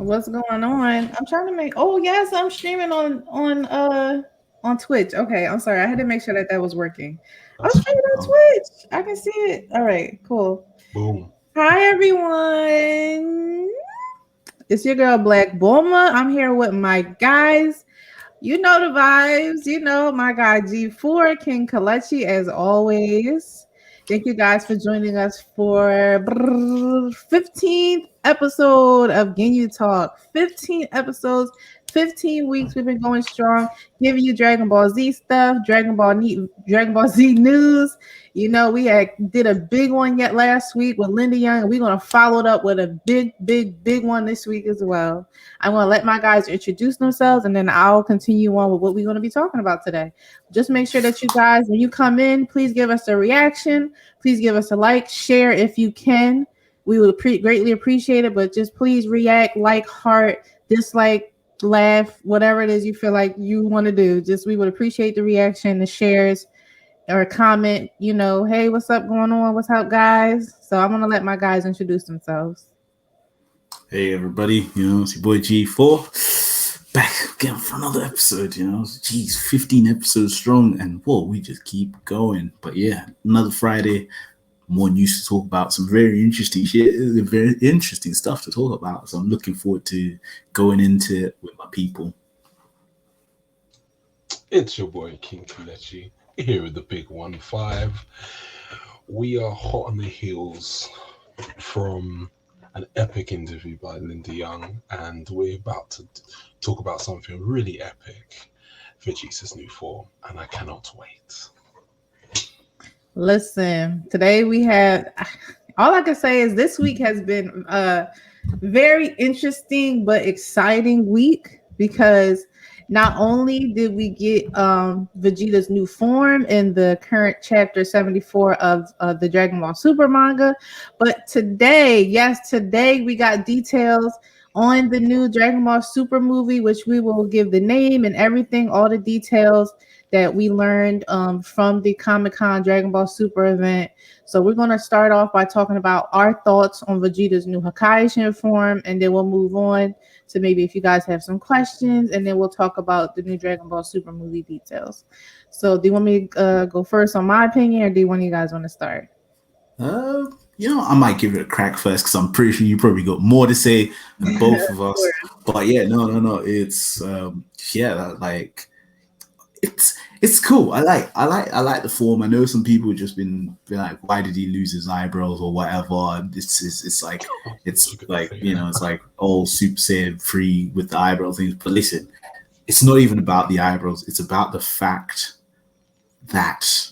What's going on? I'm trying to make. Oh yes, I'm streaming on Twitch. Okay, I'm sorry. I had to make sure that that was working. I'm That's streaming fine. on Twitch. I can see it. All right, cool. Boom. Hi everyone. It's your girl Black Bulma. I'm here with my guys. You know the vibes. You know my guy G4 King Kalechi as always. Thank you guys for joining us for 15th episode of Ginyu Talk. 15 episodes, 15 weeks. We've been going strong, giving you Dragon Ball Z stuff, Dragon Ball Z news. You know, we had did a big one yet last week with Linda Young, and we're gonna follow it up with a big one this week as well. I'm going to let my guys introduce themselves and then I'll continue on with what we're going to be talking about today. Just make sure that you guys, when you come in, please give us a reaction. Please give us a like, share if you can. We would greatly appreciate it, but just please react, like, heart, dislike, laugh, whatever it is you feel like you want to do. Just we would appreciate the reaction, the shares, or comment, hey, what's up going on? What's up, guys? So I'm going to let my guys introduce themselves. Hey everybody, it's your boy G4 back again for another episode. Geez, 15 episodes strong, and whoa, we just keep going. But yeah, another Friday, more news to talk about, some very interesting shit, very interesting stuff to talk about. So I'm looking forward to going into it with my people. It's your boy King Kalechi here with the big 1-5. We are hot on the heels from an epic interview by Linda Young, and we're about to talk about something really epic, Vegeta's new form, and I cannot wait. Listen, today we have all I can say is this week has been a very interesting but exciting week because not only did we get Vegeta's new form in the current chapter 74 of the Dragon Ball Super manga, but today we got details on the new Dragon Ball Super movie, which we will give the name and everything, all the details that we learned from the Comic-Con Dragon Ball Super event. So we're going to start off by talking about our thoughts on Vegeta's new Hakaishin form, and then we'll move on to maybe if you guys have some questions, and then we'll talk about the new Dragon Ball Super movie details. So do you want me to go first on my opinion, or do one of you guys want to start? I might give it a crack first because I'm pretty sure you probably got more to say than both of us. But yeah, no. It's it's cool. I like the form. I know some people have just been like, why did he lose his eyebrows or whatever? It's like all Super Saiyan 3 with the eyebrow things. But listen, it's not even about the eyebrows. It's about the fact that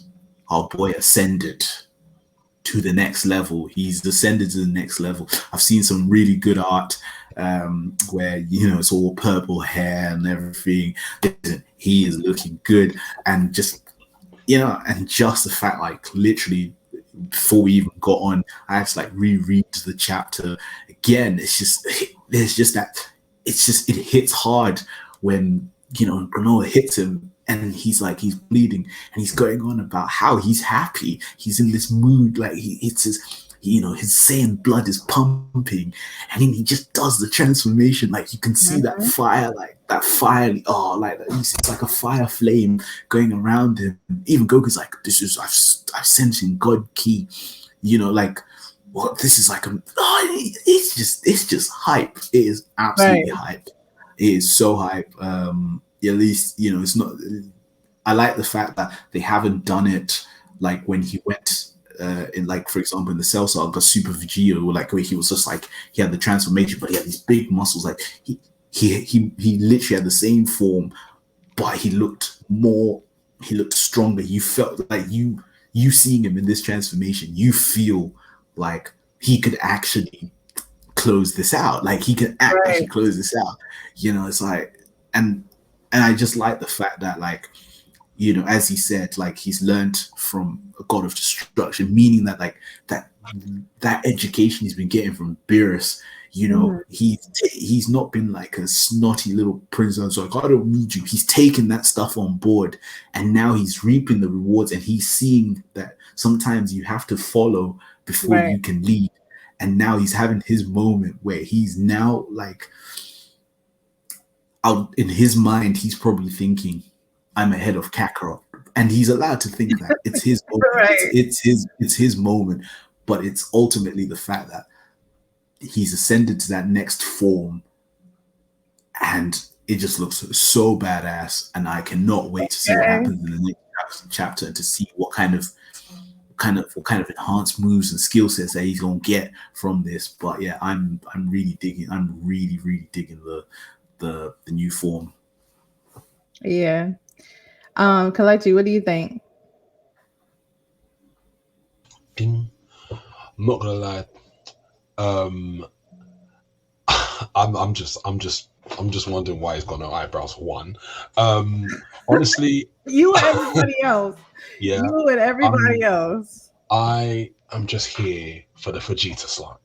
our boy ascended to the next level. He's ascended to the next level. I've seen some really good art where it's all purple hair and everything. He is looking good, and just the fact, like, literally before we even got on, I had to reread the chapter again. It's just it hits hard when Granola hits him and he's bleeding and he's going on about how he's happy, he's in this mood, like it's his Saiyan blood is pumping, and then he just does the transformation. Like, you can see that fire, it's like a fire flame going around him. Even Goku's like, I've sensed in God Ki, this is like it's just hype. It is absolutely hype. It is so hype. At least, it's not. I like the fact that they haven't done it like when he went in, like, for example, in the Cell Saga Super Vegeta, where he was just like, he had the transformation, but he had these big muscles. Like, he literally had the same form, but he looked stronger. You felt like you seeing him in this transformation, you feel like he could actually close this out. Like, he can actually close this out. It's like, and I just like the fact that, like, as he said, like, he's learned from a god of destruction, meaning that, like, that education he's been getting from Beerus, he's not been like a snotty little princess, like, I don't need you. He's taken that stuff on board, and now he's reaping the rewards, and he's seeing that sometimes you have to follow before you can lead. and now he's having his moment where he's now like out in his mind, he's probably thinking, I'm ahead of Kakarot. And he's allowed to think that it's his moment. Right. It's his moment, but it's ultimately the fact that he's ascended to that next form, and it just looks so badass. And I cannot wait to see what happens in the next chapter and to see what kind of enhanced moves and skill sets that he's gonna get from this. But yeah, I'm really digging the new form. Yeah. Kalechi, what do you think? I'm not gonna lie. I'm just wondering why he's got no eyebrows. One, honestly, you and everybody else. Yeah, you and everybody else. I am just here for the Vegeta slander.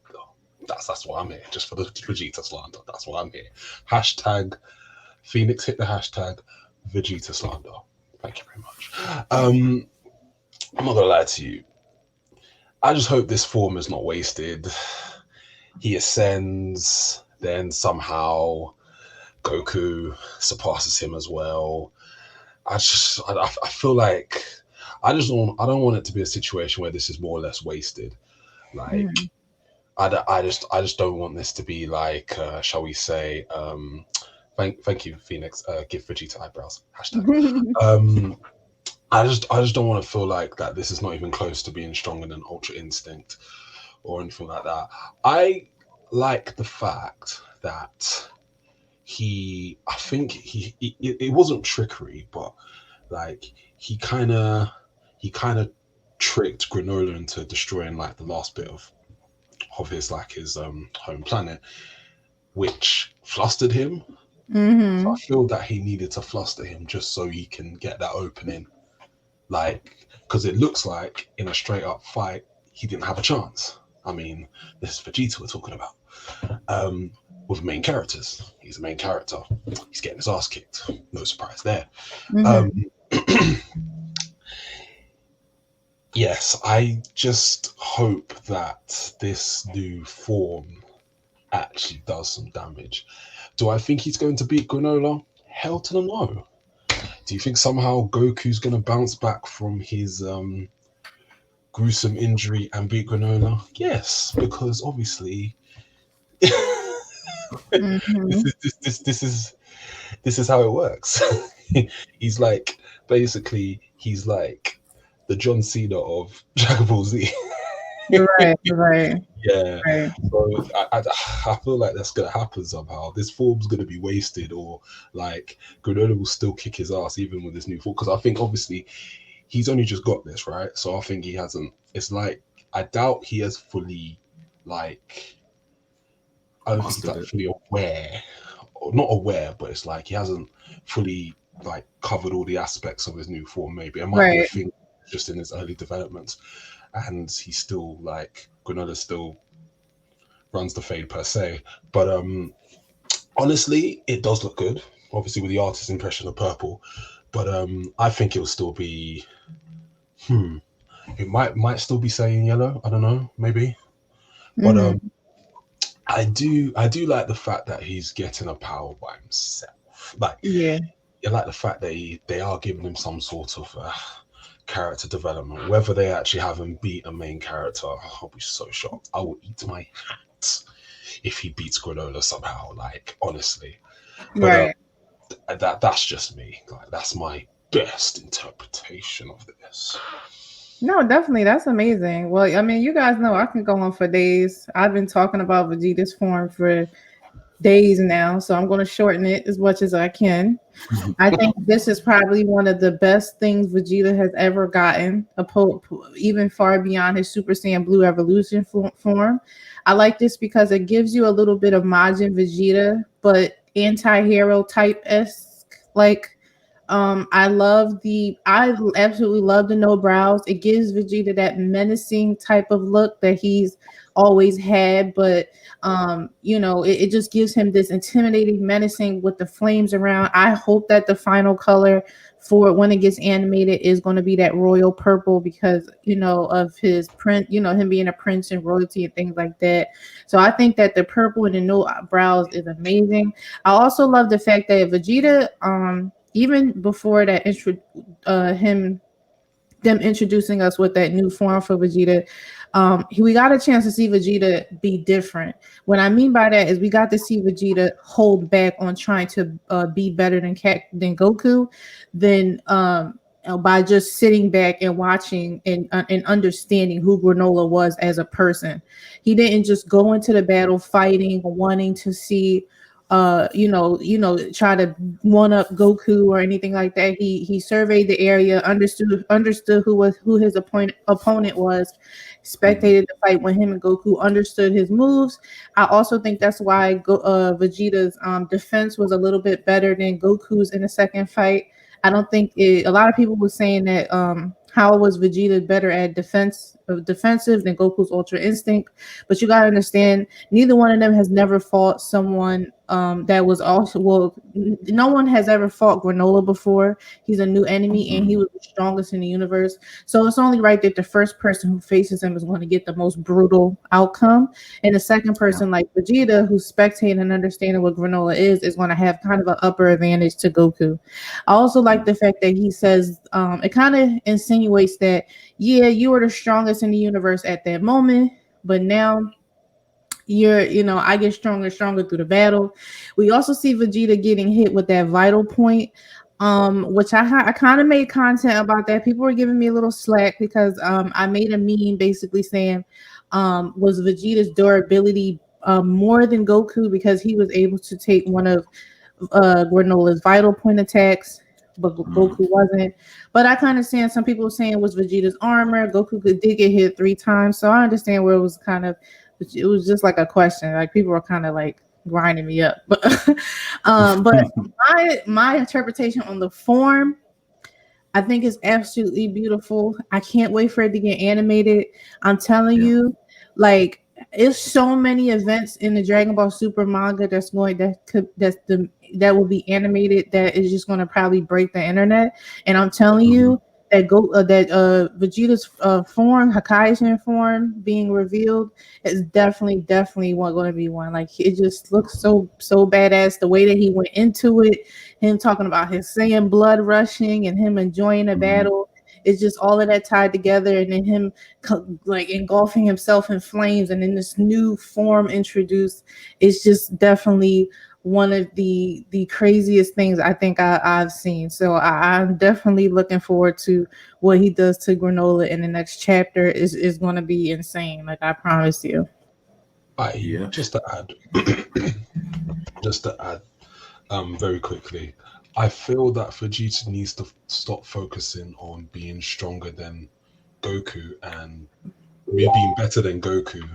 That's what I'm here. Just for the Vegeta slander. That's what I'm here. Hashtag Phoenix hit the hashtag Vegeta slander. Thank you very much. I'm not gonna lie to you. I just hope this form is not wasted. He ascends, then somehow Goku surpasses him as well. I feel like I don't want it to be a situation where this is more or less wasted. Like I just don't want this to be like shall we say thank you Phoenix, give Vegeta eyebrows hashtag. I just don't want to feel like that this is not even close to being stronger than Ultra Instinct or anything like that. I like the fact that I think it wasn't trickery, but like he kind of tricked Granola into destroying like the last bit of his home planet, which flustered him. So I feel that he needed to fluster him just so he can get that opening. Like, because it looks like in a straight up fight, he didn't have a chance. I mean, this is Vegeta we're talking about. With main characters. He's a main character. He's getting his ass kicked. No surprise there. Yes, I just hope that this new form actually does some damage. Do I think he's going to beat Granola? Hell to the no. Do you think somehow Goku's going to bounce back from his gruesome injury and beat Granola? Yes, because obviously this is how it works. he's like the John Cena of Dragon Ball Z. Right. Yeah. Right. So I feel like that's gonna happen somehow. This form's gonna be wasted, or like Granola will still kick his ass even with this new form. Because I think obviously he's only just got this, right? So I think he hasn't. It's like I doubt he has fully like. I don't think he's like fully aware, or not aware, but it's like he hasn't fully like covered all the aspects of his new form. Maybe it might be a thing just in his early developments, and he's still like Granola still runs the fade per se. But honestly, it does look good. Obviously, with the artist's impression of purple, but I think it'll still be. It might still be saying yellow. I don't know, maybe, but I do like the fact that he's getting a power by himself. Like, I like the fact that they are giving him some sort of character development. Whether they actually have him beat a main character, I'll be so shocked. I will eat my hat if he beats Granola somehow. Like, honestly, but that's just me. Like, that's my best interpretation of this. No, definitely. That's amazing. Well, I mean, you guys know I can go on for days. I've been talking about Vegeta's form for days now, so I'm going to shorten it as much as I can. I think this is probably one of the best things Vegeta has ever gotten, even far beyond his Super Saiyan Blue Evolution form. I like this because it gives you a little bit of Majin Vegeta, but anti-hero type-esque. Like, I absolutely love the no brows. It gives Vegeta that menacing type of look that he's always had, but it just gives him this intimidating, menacing with the flames around. I hope that the final color for when it gets animated is going to be that royal purple because of his print, him being a prince and royalty and things like that. So I think that the purple and the no brows is amazing. I also love the fact that Vegeta, even before that them introducing us with that new form for Vegeta, we got a chance to see Vegeta be different. What I mean by that is we got to see Vegeta hold back on trying to be better than Goku, by just sitting back and watching and understanding who Granola was as a person. He didn't just go into the battle fighting, wanting to see try to one up Goku or anything like that. He surveyed the area, understood who his opponent was, spectated the fight when him and Goku, understood his moves. I also think that's why Vegeta's defense was a little bit better than Goku's in the second fight. I don't think a lot of people were saying that how was Vegeta better at defensive than Goku's Ultra Instinct, but you gotta understand neither one of them has never fought someone that was also no one has ever fought Granola before. He's a new enemy and he was the strongest in the universe, so it's only right that the first person who faces him is going to get the most brutal outcome, and the second person like Vegeta, who's spectating and understanding what Granola is going to have kind of an upper advantage to Goku. I also like the fact that he says it kind of insinuates that you were the strongest in the universe at that moment, but now I get stronger and stronger through the battle. We also see Vegeta getting hit with that vital point, which I kind of made content about that. People were giving me a little slack because I made a meme basically saying was Vegeta's durability more than Goku because he was able to take one of Granola's vital point attacks, but Goku wasn't. But I kind of understand some people saying it was Vegeta's armor. Goku did get hit 3 times, so I understand where it was it was just like a question. Like people were kind of like grinding me up, but my interpretation on the form, I think is absolutely beautiful. I can't wait for it to get animated. I'm telling you, like. It's so many events in the Dragon Ball Super manga that will be animated that is just going to probably break the internet. And I'm telling you that Vegeta's form, Hakaisen form being revealed is definitely going to be one. Like it just looks so badass. The way that he went into it, him talking about his Saiyan blood rushing and him enjoying the battle. It's just all of that tied together, and then him like engulfing himself in flames, and then this new form introduced. It's just definitely one of the craziest things I think I've seen. So I'm definitely looking forward to what he does to Granola in the next chapter. Is going to be insane. Like I promise you. Just to add, very quickly. I feel that Vegeta needs to stop focusing on being stronger than Goku and being better than Goku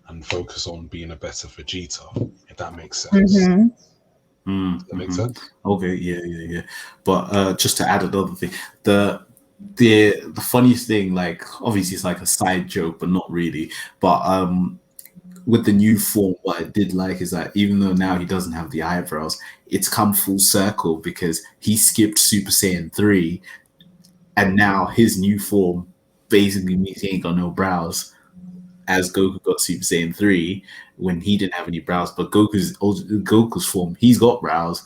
and focus on being a better Vegeta, if that makes sense. Does that make sense? Okay, yeah. But just to add another thing, the funniest thing, like obviously it's like a side joke, but not really. But with the new form, what I did like is that even though now he doesn't have the eyebrows, it's come full circle because he skipped Super Saiyan 3 and now his new form basically means he ain't got no brows, as Goku got Super Saiyan 3 when he didn't have any brows, but Goku's form, he's got brows.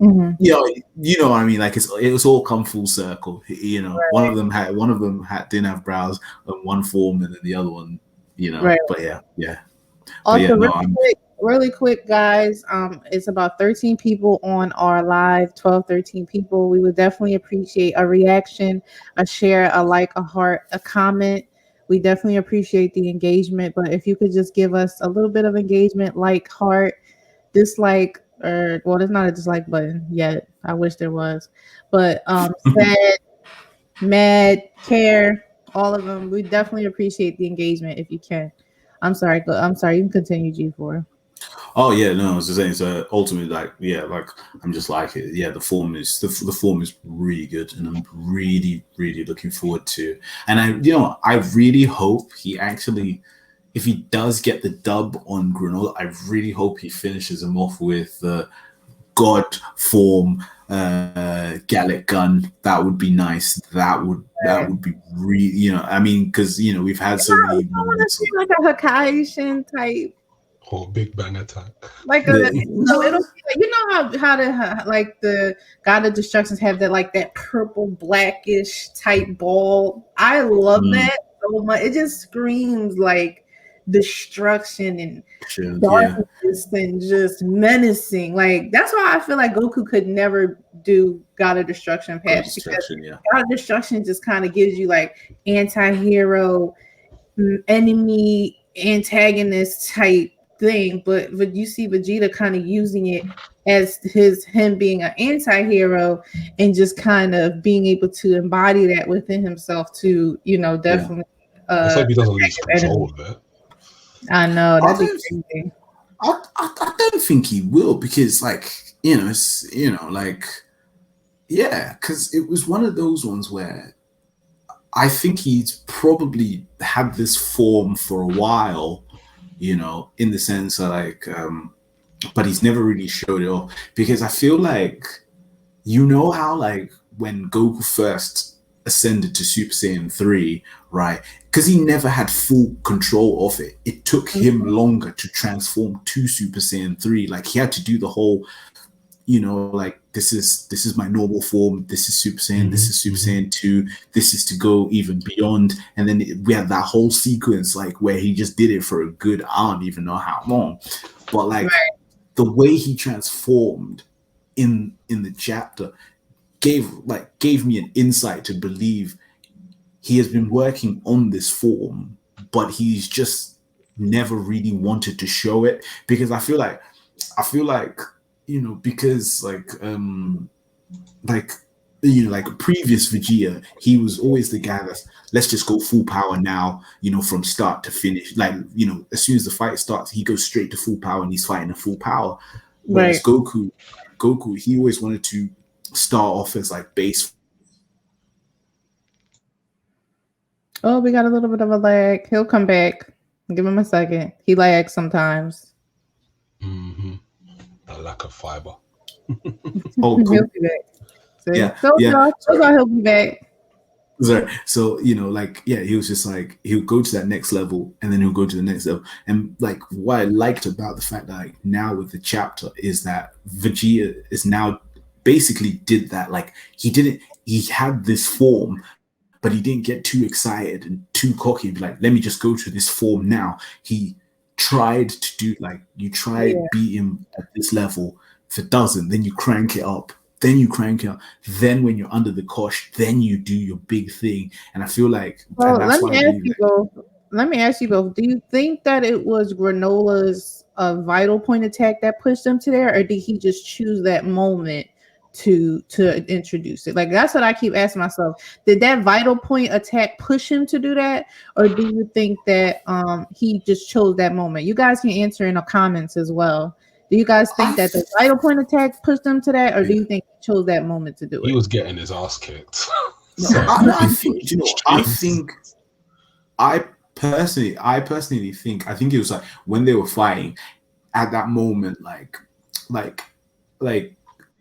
You know what I mean? Like it was all come full circle. You know, one of them didn't have brows in one form, and then the other one, But yeah. Also, really quick, guys. It's about 13 people on our live. 13 people. We would definitely appreciate a reaction, a share, a like, a heart, a comment. We definitely appreciate the engagement. But if you could just give us a little bit of engagement, like, heart, dislike, or there's not a dislike button yet. I wish there was. But sad, mad, care, all of them. We definitely appreciate the engagement if you can. I'm sorry. You can continue, G4. Oh yeah, no, I was just saying. So ultimately, I'm just like it. Yeah, the form is really good, and I'm really, really looking forward to. And I really hope he actually if he does get the dub on Granola, I really hope he finishes him off with the God form Gallic gun. That would be nice. That would be really, I mean, because we've had so many I want to moments see like a Hakaishin type, Or Big Bang Attack. like a no, it'll be how the God of Destructions have that like that purple blackish type ball. I love that so much. It just screams like destruction and yeah, darkness and just menacing. Like that's why I feel like Goku could never do God of Destruction path because yeah. God of Destruction just kind of gives you like anti-hero, enemy, antagonist type thing, but you see Vegeta kind of using it as him being an anti-hero and just kind of being able to embody that within himself to definitely Let's hope he doesn't lose control of it. I know that'd be crazy. I don't think he will, because it's because it was one of those ones where I think he's probably had this form for a while, in the sense of but he's never really showed it off, because I feel like, how when Goku first ascended to Super Saiyan 3, right? Because he never had full control of it. It took him longer to transform to Super Saiyan 3. Like he had to do the whole, this is my normal form, this is Super Saiyan, this is Super Saiyan 2, this is to go even beyond. And then we had that whole sequence where he just did it for a good, I don't even know how long. But the way he transformed in the chapter gave me an insight to believe he has been working on this form, but he's just never really wanted to show it, because I feel like because previous Vegeta, he was always the guy that's, let's just go full power now, from start to finish. As soon as the fight starts, he goes straight to full power and he's fighting at full power. Whereas Goku, he always wanted to start off as base. Oh, we got a little bit of a lag. He'll come back. Give him a second. He lags sometimes. A lack of fiber. Oh, cool. He'll be back. See? Yeah, he'll be back. Sorry. So he was just he'll go to that next level and then he'll go to the next level. And what I liked about the fact that now with the chapter is that Vegeta is now basically did that. He had this form, but he didn't get too excited and too cocky and be like, let me just go to this form now. He tried to do beat him at this level. If it doesn't, then you crank it up. Then when you're under the cosh, then you do your big thing. And I feel like let me ask you both. Do you think that it was Granola's vital point attack that pushed him to there, or did he just choose that moment to introduce it? That's what I keep asking myself. Did that vital point attack push him to do that, or do you think that he just chose that moment? You guys can answer in the comments as well. Do you guys think that the vital point attack pushed him to that, or do you think he chose that moment to do it? He was getting his ass kicked. I personally think it was when they were fighting at that moment,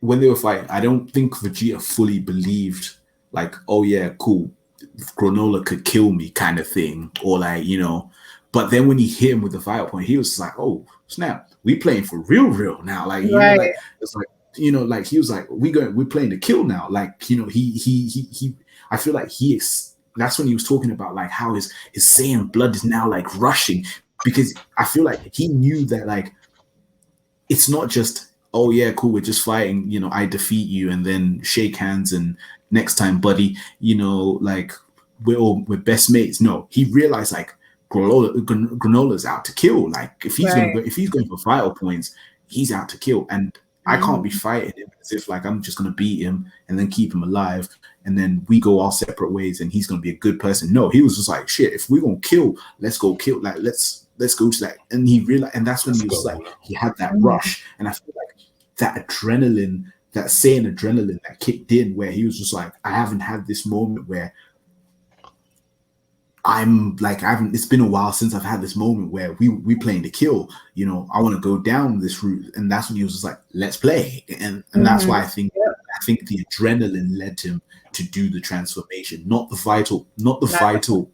when they were fighting, I don't think Vegeta fully believed oh yeah, cool, Granola could kill me kind of thing, or but then when he hit him with the vital point, he was just oh snap, we playing for real now. It's he was we're playing to kill now. He I feel like that's when he was talking about how his Saiyan blood is now rushing, because I feel like he knew that it's not just, oh yeah, cool, we're just fighting, I defeat you and then shake hands and next time, buddy, we're best mates. No, he realized Granola's out to kill. If he's going for vital points, he's out to kill, and I can't be fighting him as if I'm just gonna beat him and then keep him alive and then we go our separate ways and he's gonna be a good person. No, he was just shit, if we're gonna kill, let's go kill. Let's go to that. And he realized, and that's when he was he had that rush, and I feel that adrenaline, that Saiyan adrenaline that kicked in, where he was just I haven't had this moment where I'm like, I haven't. It's been a while since I've had this moment where we playing to kill. You know, I want to go down this route, and that's when he was just like, let's play, and that's Mm-hmm. why I think the adrenaline led him to do the transformation, not the vital, not the vital,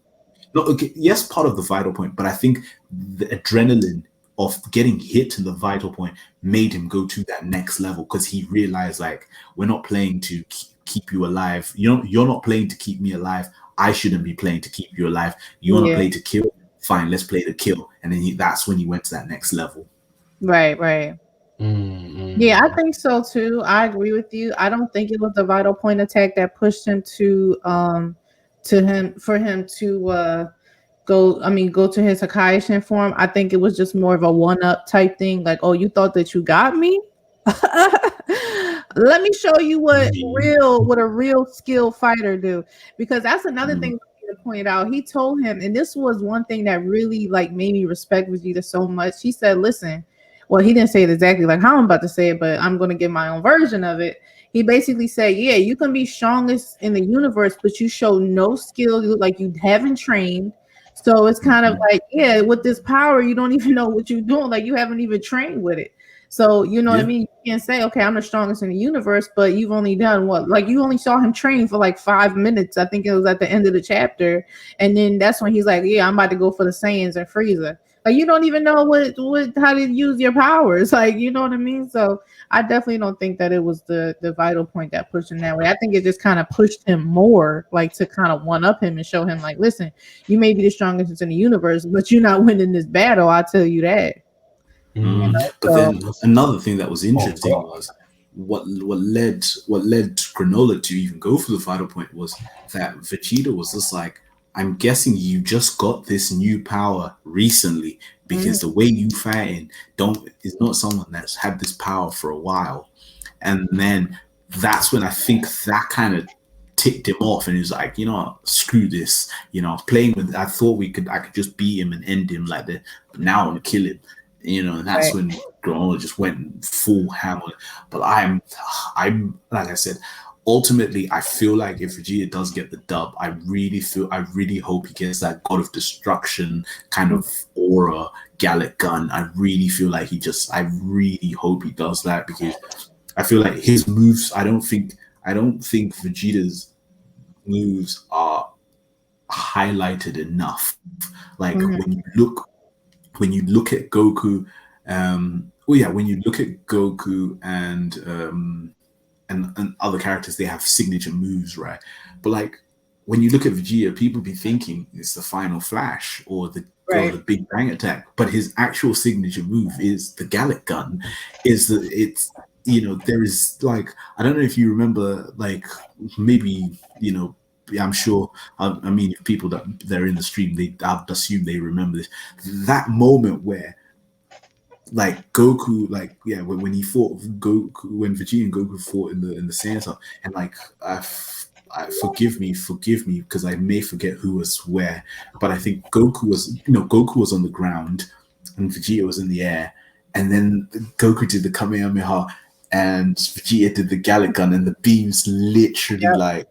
not okay, yes, part of the vital point, but I think the adrenaline of getting hit to the vital point made him go to that next level because he realized like we're not playing to keep you alive. You're not playing to keep me alive. I shouldn't be playing to keep you alive. You want to Yeah. play to kill? Fine, let's play to kill. And then that's when he went to that next level. Right. Right. Yeah, I Mm-mm. think so too. I agree with you. I don't think it was the vital point attack that pushed him to him for him to go to his Hakaishin form. I think it was just more of a one up type thing. Like, oh, you thought that you got me? Let me show you Me. what a real skilled fighter do. Because that's another Mm, thing to point out. He told him, and this was one thing that really like made me respect Vegeta so much. He said, listen, well, he didn't say it exactly like how I'm about to say it, but I'm gonna give my own version of it. He basically said, yeah, you can be strongest in the universe, but you show no skill, you look like you haven't trained. So it's kind of mhm. like, yeah, with this power, you don't even know what you're doing. Like you haven't even trained with it. So you know what I Yeah, mean? You can't say, okay, I'm the strongest in the universe, but you've only done what? Like you only saw him train for like 5 minutes. I think it was at the end of the chapter. And then that's when he's like, yeah, I'm about to go for the Saiyans and Frieza. Like you don't even know what how to use your powers. Like, you know what I mean? So I definitely don't think that it was the vital point that pushed him that way. I think it just kind of pushed him more, like to kind of one up him and show him, like, listen, you may be the strongest in the universe, but you're not winning this battle. I'll tell you that. You mm. know, But so then another thing that was Oh interesting God. was what led Granola to even go for the vital point was that Vegeta was just like, I'm guessing you just got this new power recently mhm, because the way you fighting don't is not someone that's had this power for a while. And then that's when I think that kind of ticked him off, and he was like, you know what, screw this. You know, I was playing with. I thought I could just beat him and end him like that, but now I want to kill him. You know, and that's right. when Granola just went full hammer. But I'm like I said, ultimately, I feel like if Vegeta does get the dub, I really hope he gets that God of Destruction kind of aura, Gallic gun. I really hope he does that because I feel like his moves. I don't think Vegeta's moves are highlighted enough. Like Mhm, when you look at Goku, oh yeah, when you look at Goku and other characters, they have signature moves, right? But like when you look at Vegeta, people be thinking it's the Final Flash or right. the Big Bang Attack, but his actual signature move is the Gallic Gun. Is the it's there is like I don't know if you remember like maybe yeah, I'm sure. I mean, if people that they're in the stream, I'd assume they remember this. That moment where like Goku, like yeah, when he fought Goku, when Vegeta and Goku fought in the Saiyan, and like forgive me, because I may forget who was where, but I think Goku was on the ground, and Vegeta was in the air, and then Goku did the Kamehameha, and Vegeta did the Gallic Gun, and the beams literally like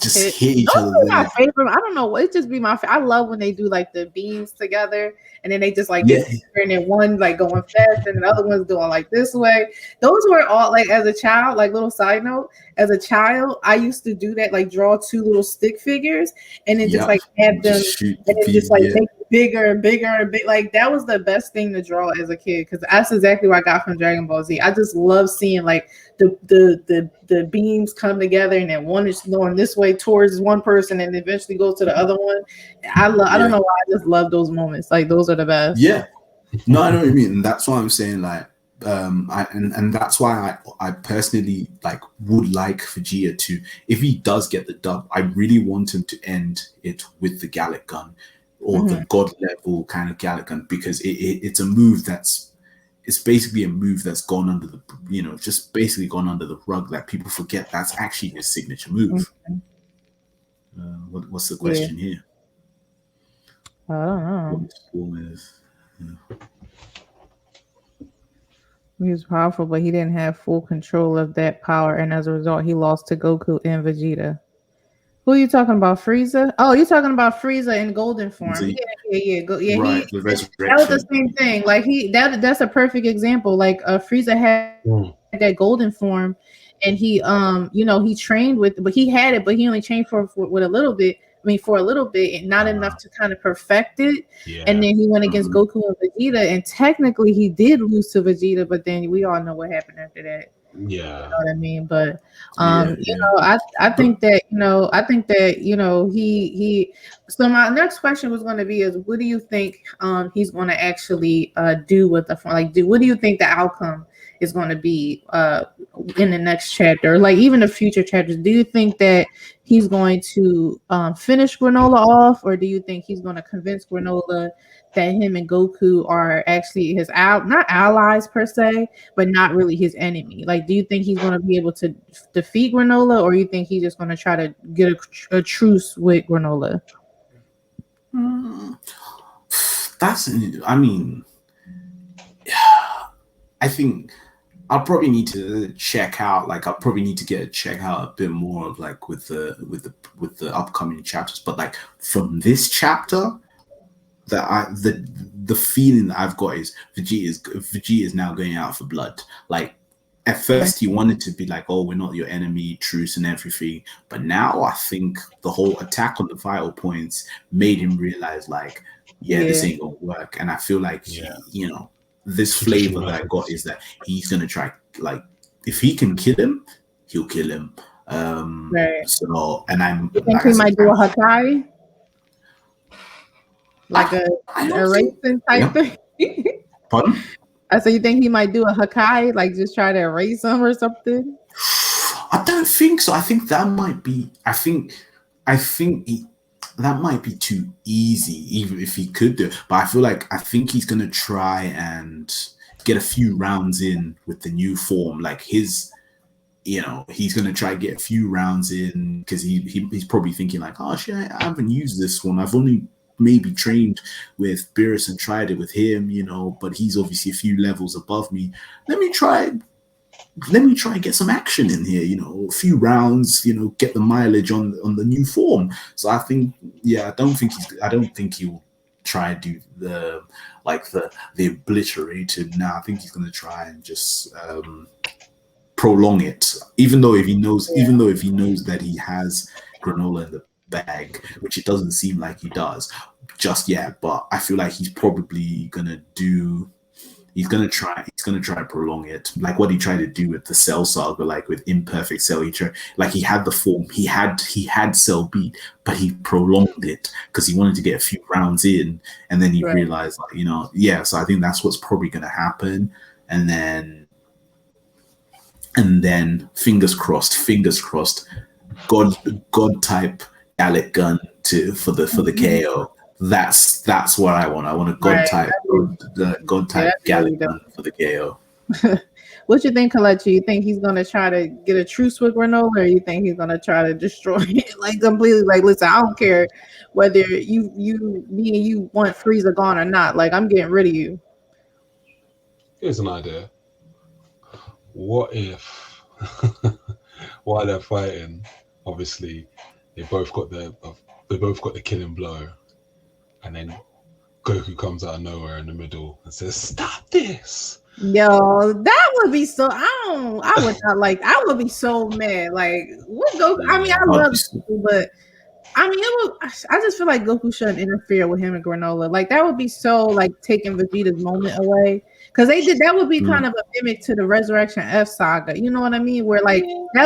just Hit. hit each Those other are my there. favorite. I don't know. It just be my. I love when they do like the beams together, and then they just like Yeah, get together, and then one like going fast, and the other one's going like this way. Those were all like as a child. Like little side note, as a child, I used to do that. Like draw two little stick figures, and then just yep. like have them, Just shoot the and then just beam. like Yeah, make it bigger and bigger and big. Like that was the best thing to draw as a kid because that's exactly what I got from Dragon Ball Z. I just love seeing like the beams come together and then one is going this way towards one person and eventually goes to the other one. I don't yeah, know why I just love those moments. Like those are the best. yeah. No, I know what you mean, and that's why I'm saying like, and that's why I personally like would like Vegeta to, if he does get the dub, I really want him to end it with the Gallic Gun or the Mhm. God level kind of Gallic Gun because it's a move that's it's basically a move that's gone under the just basically gone under the rug that people forget that's actually his signature move. Mhm. What's the Yeah, question here? I don't What know. his form is? He was powerful, but he didn't have full control of that power, and as a result, he lost to Goku and Vegeta. Who are you talking about? Frieza? Oh, you're talking about Frieza in golden form. The, Yeah. right, the That was the resurrection. same thing. Like that's a perfect example. Like Frieza had that golden form, and he he trained with, but he had it, but he only trained for with a little bit. I mean, for a little bit, and not enough to kind of perfect it. Yeah. And then he went against Goku and Vegeta, and technically he did lose to Vegeta, but then we all know what happened after that. Yeah. You know what I mean? But I think that he so my next question was going to be is what do you think he's going to actually do with the what do you think the outcome is going to be in the next chapter, like even the future chapters? Do you think that he's going to finish Granola off, or do you think he's going to convince Granola that him and Goku are actually his not allies per se, but not really his enemy? Like, do you think he's going to be able to defeat Granola, or you think he's just going to try to get a truce with Granola? I mean, I think I'll probably need to check out. Like, I'll probably need to check out a bit more of like with the upcoming chapters. But like from this chapter, the feeling that I've got is Vegeta is now going out for blood. Like at first he wanted to be like, oh, we're not your enemy, truce and everything. But now I think the whole attack on the vital points made him realize like, this ain't gonna work. And I feel like this flavor that I got is that he's gonna try, like, if he can kill him, he'll kill him. So, and I'm you think he might do a Hakai? Like a racing type thing. Pardon? I said, you think he might do a Hakai, like just try to erase him or something? I don't think so. I think that might be. That might be too easy, even if he could do it. But I think he's gonna try and get a few rounds in with the new form, like his. He's gonna try to get a few rounds in because he's probably thinking like, oh shit, I haven't used this one. I've only maybe trained with Beerus and tried it with him, but he's obviously a few levels above me. Let me try and get some action in here, a few rounds, get the mileage on the new form. So I think, I don't think he'll try and do the obliterated. Now I think he's gonna try and just prolong it, even though if he knows that he has Granola in the bag, which it doesn't seem like he does just yet, but I feel like he's probably gonna try and prolong it, like what he tried to do with the Cell Saga, like with Imperfect Cell. He had the form, he had Cell beat, but he prolonged it because he wanted to get a few rounds in, and then he realized, so I think that's what's probably gonna happen, and then fingers crossed, God type Gallic gun for the KO. That's what I want. I want a God type Gallic gun for the KO. What you think, Kalechi? You think he's gonna try to get a truce with Granola, or you think he's gonna try to destroy it like completely? Like, listen, I don't care whether me and you want Frieza gone or not. Like, I'm getting rid of you. Here's an idea. What if while they're fighting, obviously they both got the killing blow, and then Goku comes out of nowhere in the middle and says, "Stop this!" Yo, that would be so. I would be so mad. Like, what Goku? I mean, I love Goku, but I mean, I just feel like Goku shouldn't interfere with him and Granola. Like, that would be so like taking Vegeta's moment away. Because that would be kind of a mimic to the Resurrection F saga. You know what I mean? Where like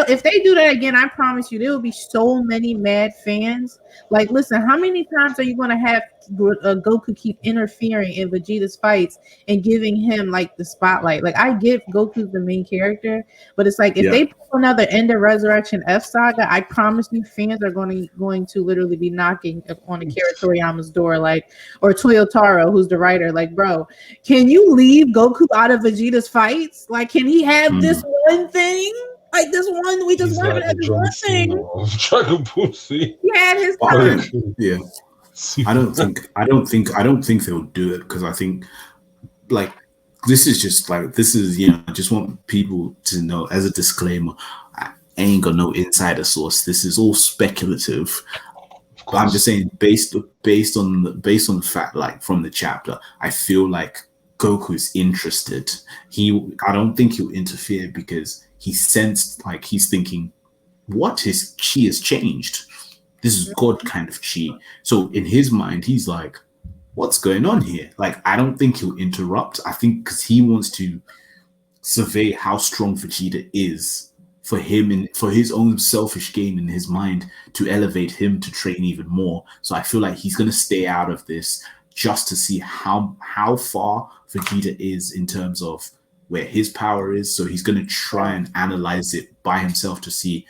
if they do that again, I promise you there will be so many mad fans. Like, listen, how many times are you going to have Goku keep interfering in Vegeta's fights and giving him like the spotlight? Like, I get Goku's the main character, but it's like if they put another end of Resurrection F saga, I promise you fans are going to literally be knocking on Akira Toriyama's door, like, or Toyotaro, who's the writer, like, bro, can you leave Goku out of Vegeta's fights? Like, can he have this one thing? Like, this one, we just wanted like this one thing. Dragon Ball Z. He had his time. Yeah. I don't think they'll do it, because I think like this is I just want people to know, as a disclaimer, ain't got no insider source. This is all speculative. But I'm just saying, based on the fact, like from the chapter, I feel like Goku's interested. I don't think he'll interfere because he sensed, like, he's thinking, what, his chi has changed. This is God kind of chi. So in his mind, he's like, what's going on here? Like, I don't think he'll interrupt. I think because he wants to survey how strong Vegeta is for him and for his own selfish gain in his mind to elevate him to train even more. So I feel like he's going to stay out of this just to see how far Vegeta is in terms of where his power is. So he's going to try and analyze it by himself to see,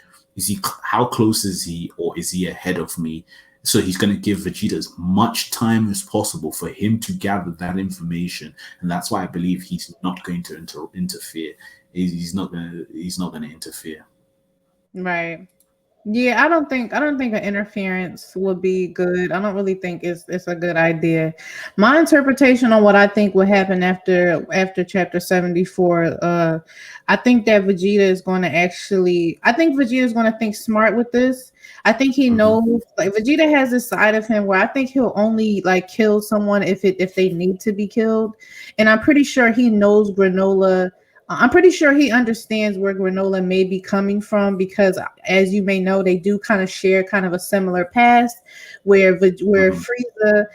how close is he, or is he ahead of me? So he's going to give Vegeta as much time as possible for him to gather that information, and that's why I believe he's not going to interfere. He's not going to interfere. Right. Yeah, I don't think an interference would be good. I don't really think it's a good idea. My interpretation on what I think would happen after chapter 74, I think that Vegeta is going to think smart with this. I think he knows, like, Vegeta has this side of him where I think he'll only, like, kill someone if they need to be killed. And I'm pretty sure he knows Granola. I'm pretty sure he understands where Granola may be coming from, because, as you may know, they do kind of share kind of a similar past where Frieza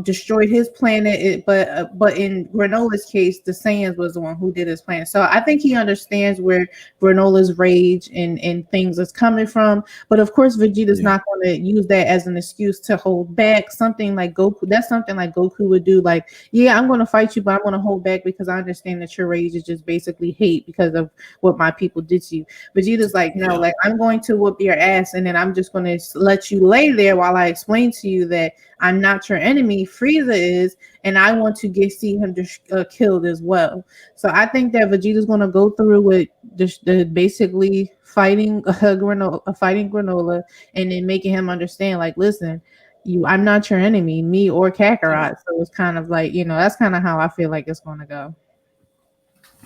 destroyed his planet, but in Granola's case, the Saiyans was the one who did his planet. So I think he understands where Granola's rage and things is coming from. But of course, Vegeta's not going to use that as an excuse to hold back. Something like Goku, that's something like Goku would do. Like, yeah, I'm going to fight you, but I'm going to hold back because I understand that your rage is just basically hate because of what my people did to you. Vegeta's like, no, like, I'm going to whoop your ass, and then I'm just going to let you lay there while I explain to you that I'm not your enemy, Frieza is, and I want to see him killed as well. So I think that Vegeta's going to go through with basically fighting Granola, and then making him understand, like, listen, I'm not your enemy, me or Kakarot. So it's kind of like, that's kind of how I feel like it's going to go.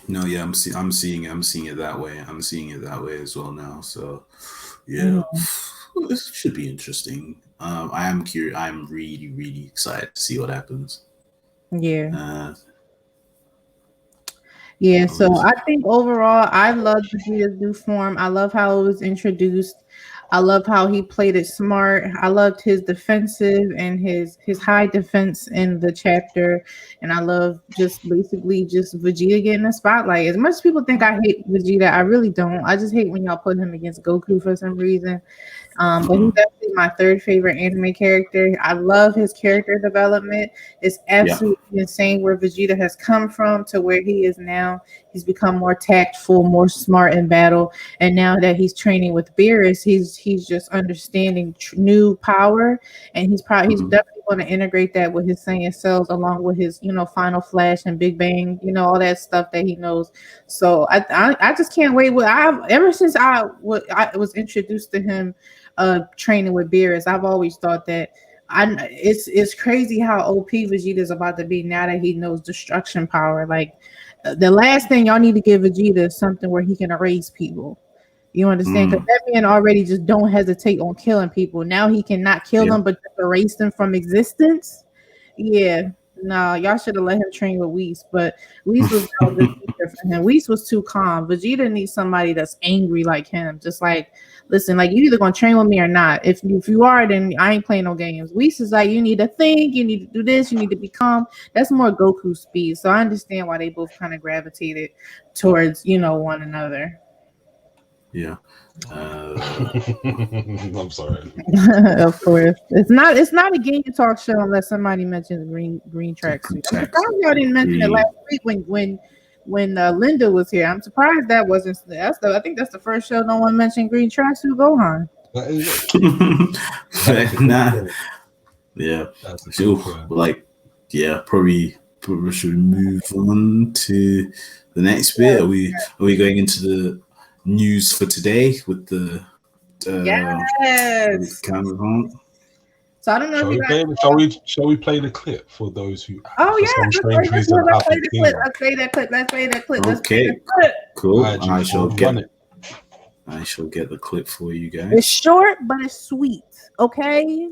No, yeah, I'm seeing it that way. I'm seeing it that way as well now. So yeah, this should be interesting. I am curious. I'm really, really excited to see what happens. Yeah. So I think overall, I love Vegeta's new form. I love how it was introduced. I love how he played it smart. I loved his defensive and his high defense in the chapter. And I love just Vegeta getting the spotlight. As much as people think I hate Vegeta, I really don't. I just hate when y'all put him against Goku for some reason. But he's definitely my third favorite anime character. I love his character development. It's absolutely insane where Vegeta has come from to where he is now. He's become more tactful, more smart in battle, and now that he's training with Beerus, he's just understanding new power, and he's definitely going to integrate that with his Saiyan cells, along with his Final Flash and Big Bang, all that stuff that he knows. So I just can't wait. Ever since I was introduced to him training with Beerus, I've always thought that it's crazy how OP Vegeta is about to be now that he knows destruction power. Like, the last thing y'all need to give Vegeta is something where he can erase people. You understand? Because that man already just don't hesitate on killing people. Now he cannot kill them, but just erase them from existence. Yeah. No, y'all should have let him train with Whis, but Whis was no good teacher for him. Whis was too calm. Vegeta needs somebody that's angry like him. Just like, listen, like, you either gonna train with me or not. If you are, then I ain't playing no games. Whis is like, you need to think, you need to do this, you need to be calm. That's more Goku speed. So I understand why they both kind of gravitated towards, one another. Yeah. I'm sorry. Of course, it's not a Ginyu talk show unless somebody mentions green tracksuit. I'm surprised y'all didn't mention it last week when Linda was here. I'm surprised that wasn't. I think that's the first show no one mentioned green tracksuit Gohan. That is nah. Yeah. Probably should move on to the next bit. Are we going into the news for today with the yes. So I don't know shall we play the clip for those who let's play that clip. Okay, cool. I shall get it. I shall get the clip for you guys. It's short, but it's sweet. Okay.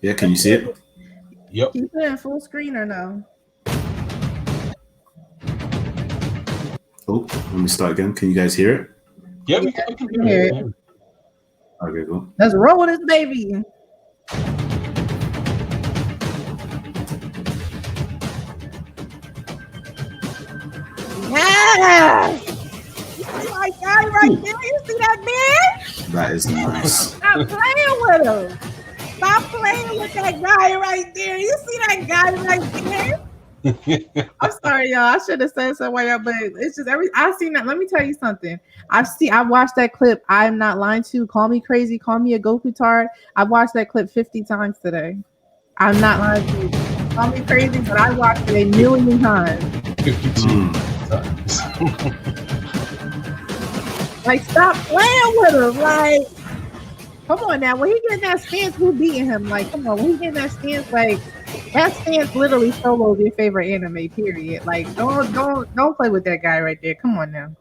Yeah, can you see it? Yep. Keep it in full screen or no? Oh, let me start again. Can you guys hear it? Yeah, Yeah, I can hear hear it. it. Okay, cool. Let's roll with this baby. Yeah. Oh my God, right there. You see that man? That is nice. Stop playing with him. Stop playing with that guy right there. You see that guy right there? I'm sorry, y'all. I should have said something, y'all, but it's just I've seen that. Let me tell you something. I watched that clip. I'm not lying to you. Call me crazy. Call me a Goku tard. I watched that clip 50 times today. I'm not lying to you. Call me crazy, but I watched it a million times. 52 times. Like, stop playing with him. Like, come on now. When he getting that stance, who beating him? Like, come on. When he getting that stance, like, that stance literally solos your favorite anime, period. Like, don't play with that guy right there. Come on now.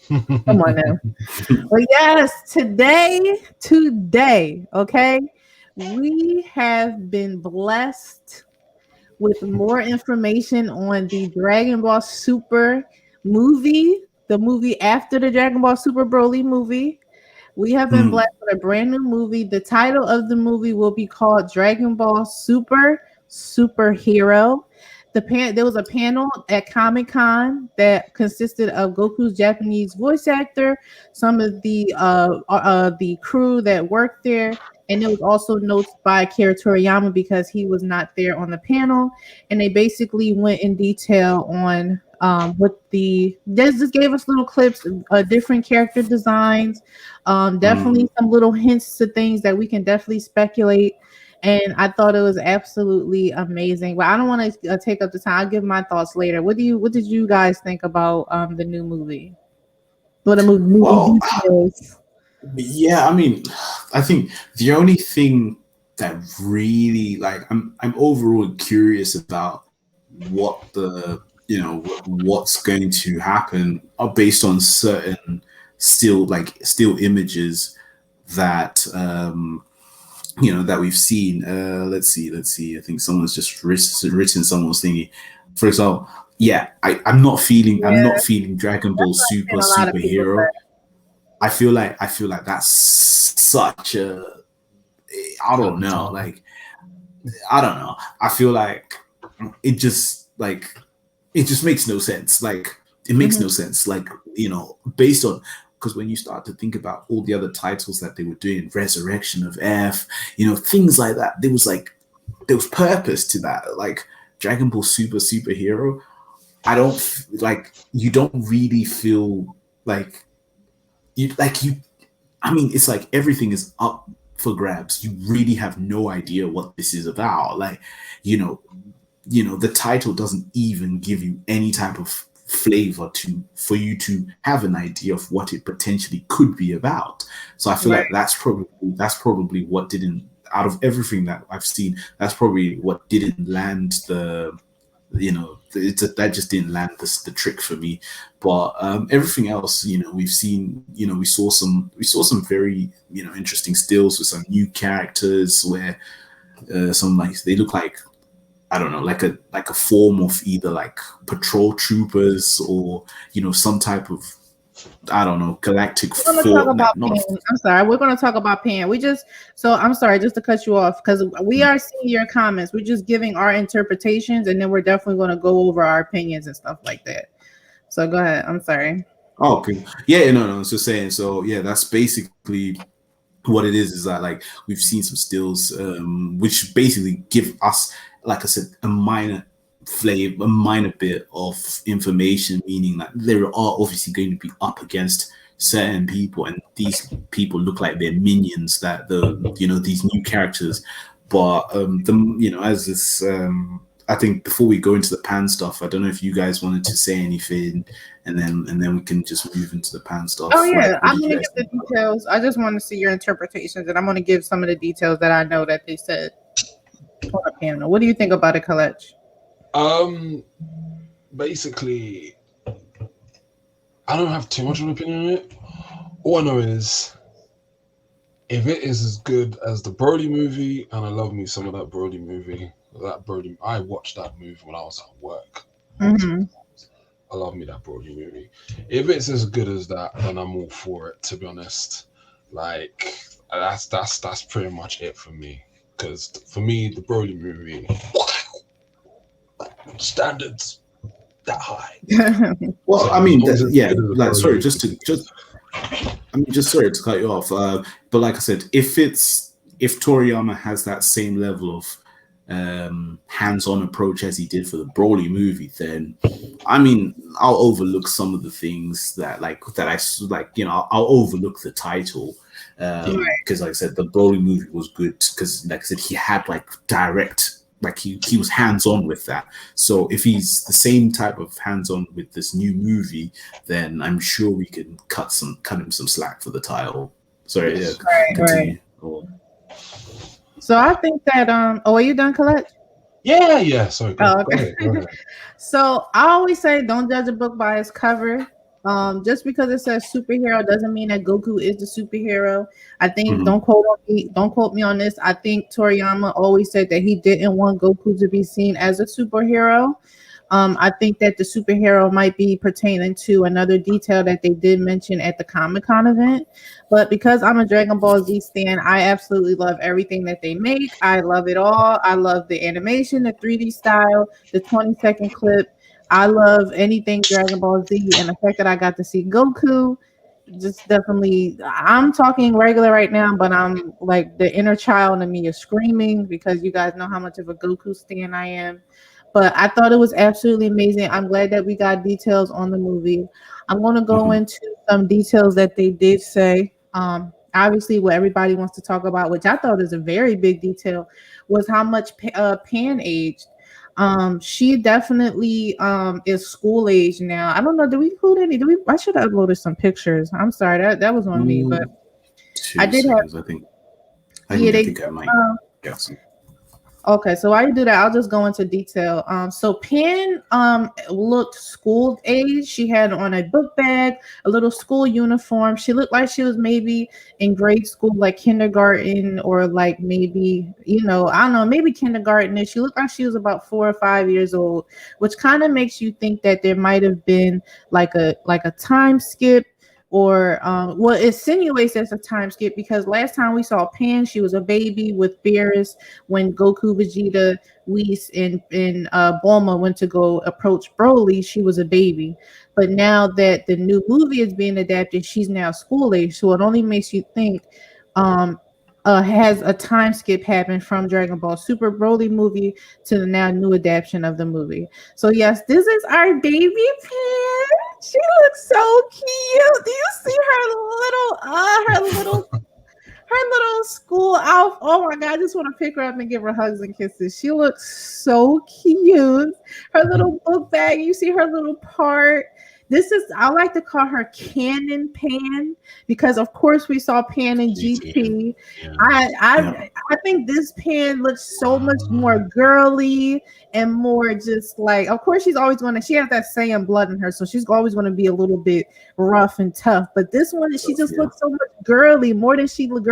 Come on now. But yes, today, okay, we have been blessed with more information on the Dragon Ball Super movie, the movie after the Dragon Ball Super Broly movie. We have been blessed with a brand new movie. The title of the movie will be called Dragon Ball Super Superhero. There was a panel at Comic-Con that consisted of Goku's Japanese voice actor, some of the crew that worked there, and there was also notes by Akira Toriyama because he was not there on the panel. And they basically went in detail on they just gave us little clips, different character designs, definitely some little hints to things that we can definitely speculate. And I thought it was absolutely amazing. But I don't want to take up the time. I'll give my thoughts later. What did you guys think about the new movie? What the movie details? Yeah, I mean, I think the only thing that really I'm overall curious about what what's going to happen are based on certain still images that that we've seen. Let's see. I think someone's just written someone's thingy. For example, I'm not feeling Dragon Ball Superhero. I feel like that's such a I don't know. I feel like it just makes no sense. It makes no sense. Based on, because when you start to think about all the other titles that they were doing, Resurrection of F, things like that, there was purpose to that. Like Dragon Ball Superhero, you don't really feel I mean, it's like everything is up for grabs. You really have no idea what this is about. The title doesn't even give you any type of flavor for you to have an idea of what it potentially could be about. So I feel like that's probably what didn't, out of everything that I've seen, that's probably what didn't land that just didn't land the trick for me. But everything else, we've seen, we saw some very interesting stills with some new characters where they look like, I don't know, like a form of either like patrol troopers or some type of, I don't know, galactic form. I'm sorry, we're going to talk about Pan. I'm sorry, just to cut you off, because we are seeing your comments. We're just giving our interpretations, and then we're definitely going to go over our opinions and stuff like that. So go ahead. I'm sorry. Oh, okay. Yeah, no, I was just saying. So yeah, that's basically what it is that we've seen some stills, which basically give us, like I said, a minor bit of information, meaning that there are obviously going to be up against certain people, and these people look like they're minions, that these new characters. But as this I think before we go into the Pan stuff, I don't know if you guys wanted to say anything, and then we can just move into the Pan stuff. Oh yeah, I'm gonna give the details. I just want to see your interpretations, and I'm gonna give some of the details that I know that they said on the panel. What do you think about it, Colette? Basically, I don't have too much of an opinion on it. All I know is if it is as good as the Broly movie, and I love me some of that Broly movie. I watched that movie when I was at work. Mm-hmm. I love me that Broly movie. If it's as good as that, then I'm all for it. To be honest, like that's pretty much it for me. Because for me, the Broly movie standards that high. Well, So I as mean, long as it's yeah, good as the like Broly sorry, movie, just sorry to cut you off. But like I said, if Toriyama has that same level of hands-on approach as he did for the Broly movie, then I mean, I'll overlook some of the things that I'll overlook the title because, like I said, the Broly movie was good because, like I said, he had like direct. Like he was hands-on with that. So if he's the same type of hands-on with this new movie, then I'm sure we can cut him some slack for the title. Sorry, yes. yeah, continue. Right. So I think that oh, are you done, Colette? Yeah. Sorry, go Okay. ahead. So I always say don't judge a book by its cover. Just because it says superhero doesn't mean that Goku is the superhero. I think Mhm. don't quote me on this. I think Toriyama always said that he didn't want Goku to be seen as a superhero. I think that the superhero might be pertaining to another detail that they did mention at the Comic Con event. But because I'm a Dragon Ball Z stan, I absolutely love everything that they make. I love it all. I love the animation, the 3D style, the 20-second clip. I love anything Dragon Ball Z, and the fact that I got to see Goku, just definitely. I'm talking regular right now, but I'm like the inner child in me is screaming because you guys know how much of a Goku stan I am. But I thought it was absolutely amazing. I'm glad that we got details on the movie. I'm going to go Mhm. into some details that they did say. Obviously, what everybody wants to talk about, which I thought is a very big detail, was how much Pan aged. She definitely is school age now. I don't know. Do we include any? Do we? I should have uploaded some pictures. I'm sorry, that was on me, but 2 seconds, I think. yeah, I they. think I might get some. Okay, so while you do that, I'll just go into detail. So Pan looked school age. She had on a book bag, a little school uniform. She looked like she was maybe in grade school, like kindergarten, or like maybe, I don't know, maybe kindergarten. And she looked like she was about 4 or 5 years old, which kind of makes you think that there might have been like a time skip or well, it insinuates as a time skip because last time we saw Pan, she was a baby with Beerus when Goku, Vegeta, Whis, and Bulma went to go approach Broly. She was a baby, but now that the new movie is being adapted, she's now school age. So it only makes you think. Um, has a time skip happened from Dragon Ball Super Broly movie to the now new adaptation of the movie. So yes, this is our baby Pan. She looks so cute. Do you see her little school outfit? Oh my god, I just want to pick her up and give her hugs and kisses. She looks so cute. Her little book bag, you see her little part. I like to call her Canon Pan because of course we saw Pan in GT. Yeah. I think this Pan looks so much more girly and more just like, of course she has that Saiyan blood in her, so she's always going to be a little bit rough and tough. But this one, she just looks so much girly, more than she looked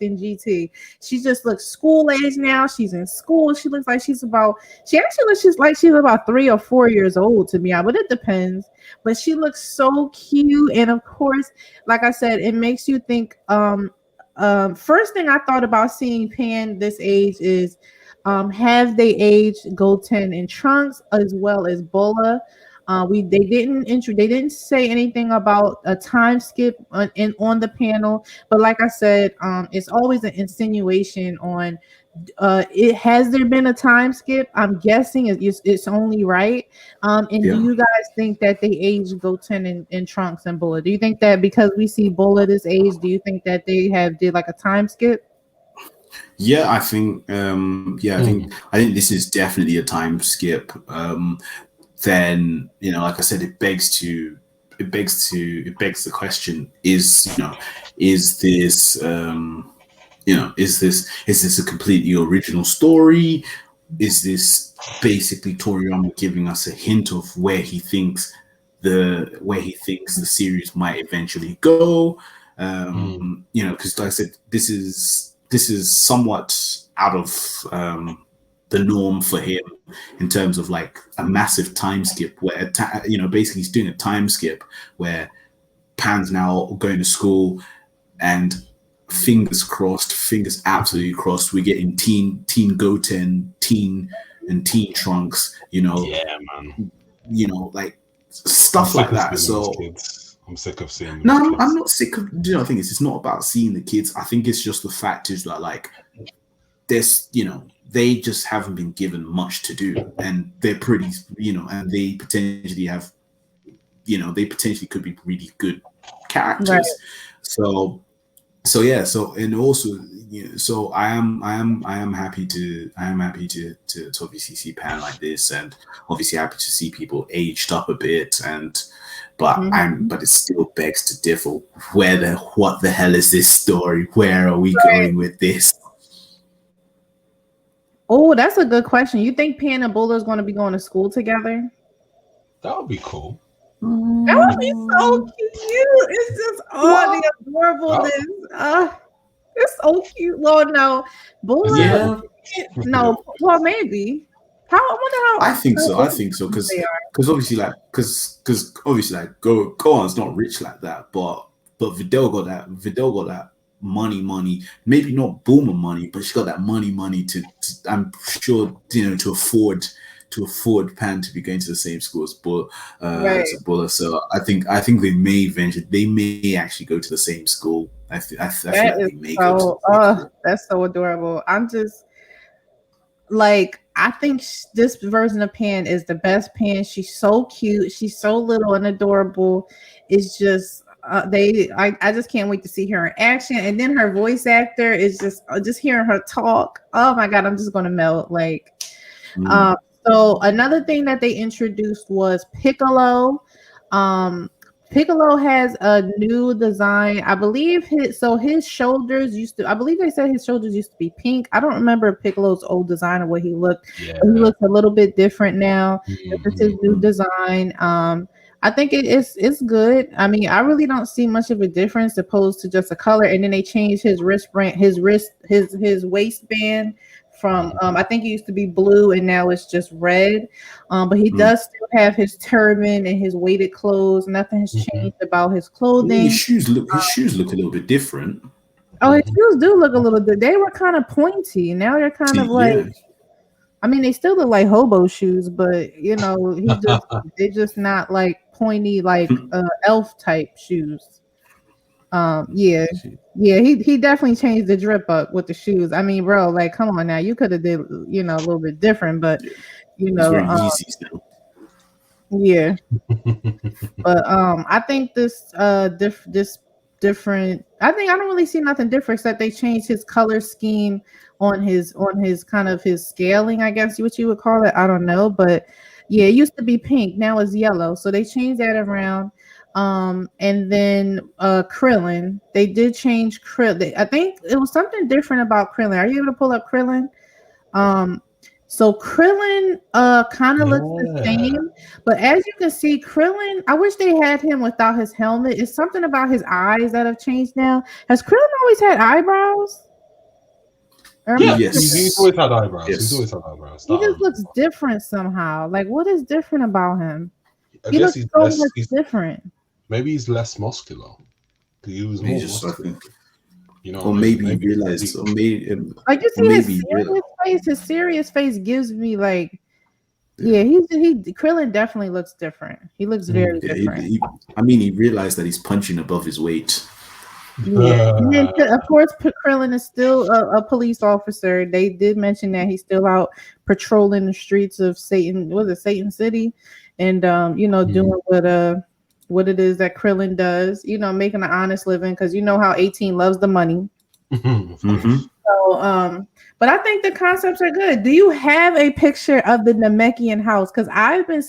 in GT. She just looks school age now. She's in school. She looks like she actually looks just like she's about 3 or 4 years old to me, but it depends. But she looks so cute, and of course, like I said, it makes you think. First thing I thought about seeing Pan this age is, have they aged Goten and Trunks as well as Bola? They didn't say anything about a time skip on the panel, but like I said, it's always an insinuation on it. Has there been a time skip? I'm guessing it's only right. And do Yeah. you guys think that they aged Goten and Trunks and Bullet? Do you think that because we see Bullet this age, do you think that they did like a time skip? Yeah, I think I think this is definitely a time skip. Then like I said, it begs the question: is this is this a completely original story? Is this basically Toriyama giving us a hint of where he thinks where he thinks the series might eventually go. You know, because like I said, this is somewhat out of the norm for him in terms of like a massive time skip where you know, basically he's doing a time skip where Pan's now going to school, and fingers crossed, fingers absolutely crossed, we're getting teen Goten, teen Trunks, you know. Yeah, man. You know, like stuff like that. So I'm sick of seeing these no, kids. I'm not sick of. You know, I think it's not about seeing the kids. I think it's just the fact is that like this, you know, they just haven't been given much to do, and they're pretty, you know, and they potentially have, you know, they potentially could be really good characters. Right. So yeah, so and also, you know, so I am happy to obviously see Pan like this, and obviously happy to see people aged up a bit, but it still begs to differ. What the hell is this story? Where are we going with this? Oh, that's a good question. You think Pan and Buller is going to be going to school together? That would be cool. That would be so cute. It's just the adorableness. It's so cute. Well, no, Buller. Yeah. No, well, maybe. I wonder how. I think so because obviously like Gohan's not rich like that, but Videl got that money, maybe not Bulma money, but she got that money to I'm sure, you know, to afford Pan to be going to the same school as Buller. So I think they may actually go to the same school. I feel like they may go to that's so adorable. I'm just like, I think this version of Pan is the best Pan. She's so cute. She's so little and adorable. It's just I just can't wait to see her in action. And then her voice actor is just hearing her talk. Oh my god, I'm just gonna melt. Like, so another thing that they introduced was Piccolo. Piccolo has a new design. I believe his shoulders I believe they said his shoulders used to be pink. I don't remember Piccolo's old design or what he looked. Yeah. He looks a little bit different now. This is his new design. I think it's good. I mean, I really don't see much of a difference opposed to just a color. And then they changed his waistband from I think it used to be blue and now it's just red. But he does still have his turban and his weighted clothes. Nothing has changed about his clothing. His shoes look a little bit different. Oh, his shoes do look a little bit. They were kind of pointy. Now they're kind of like, I mean, they still look like hobo shoes, but you know, they're just not like pointy like elf type shoes. He definitely changed the drip up with the shoes. I mean, bro, like, come on now, you could have did, you know, a little bit different, but you know, yeah. But I think this different. I think I don't really see nothing different except they changed his color scheme on his kind of his scaling, I guess what you would call it. I don't know, but yeah, it used to be pink, now it's yellow, so they changed that around. And then Krillin, they did change Krillin. I think it was something different about Krillin. Are you able to pull up Krillin? So Krillin kind of looks the same, but as you can see, Krillin, I wish they had him without his helmet. It's something about his eyes that have changed now. Has Krillin always had eyebrows? Yes. He's always had eyebrows. Yes. He's always had eyebrows. He just looks different somehow. Like, what is different about him? I guess he's so much different. Maybe he's less muscular. He was more muscular. You know, or maybe he realized, or maybe like you see his serious face gives me like, Krillin definitely looks different. He looks very different. He realized that he's punching above his weight. Yeah, and then, of course, Krillin is still a police officer. They did mention that he's still out patrolling the streets of Satan City, and you know, doing what it is that Krillin does. You know, making an honest living, because you know how 18 loves the money. So, but I think the concepts are good. Do you have a picture of the Namekian house? Because I've been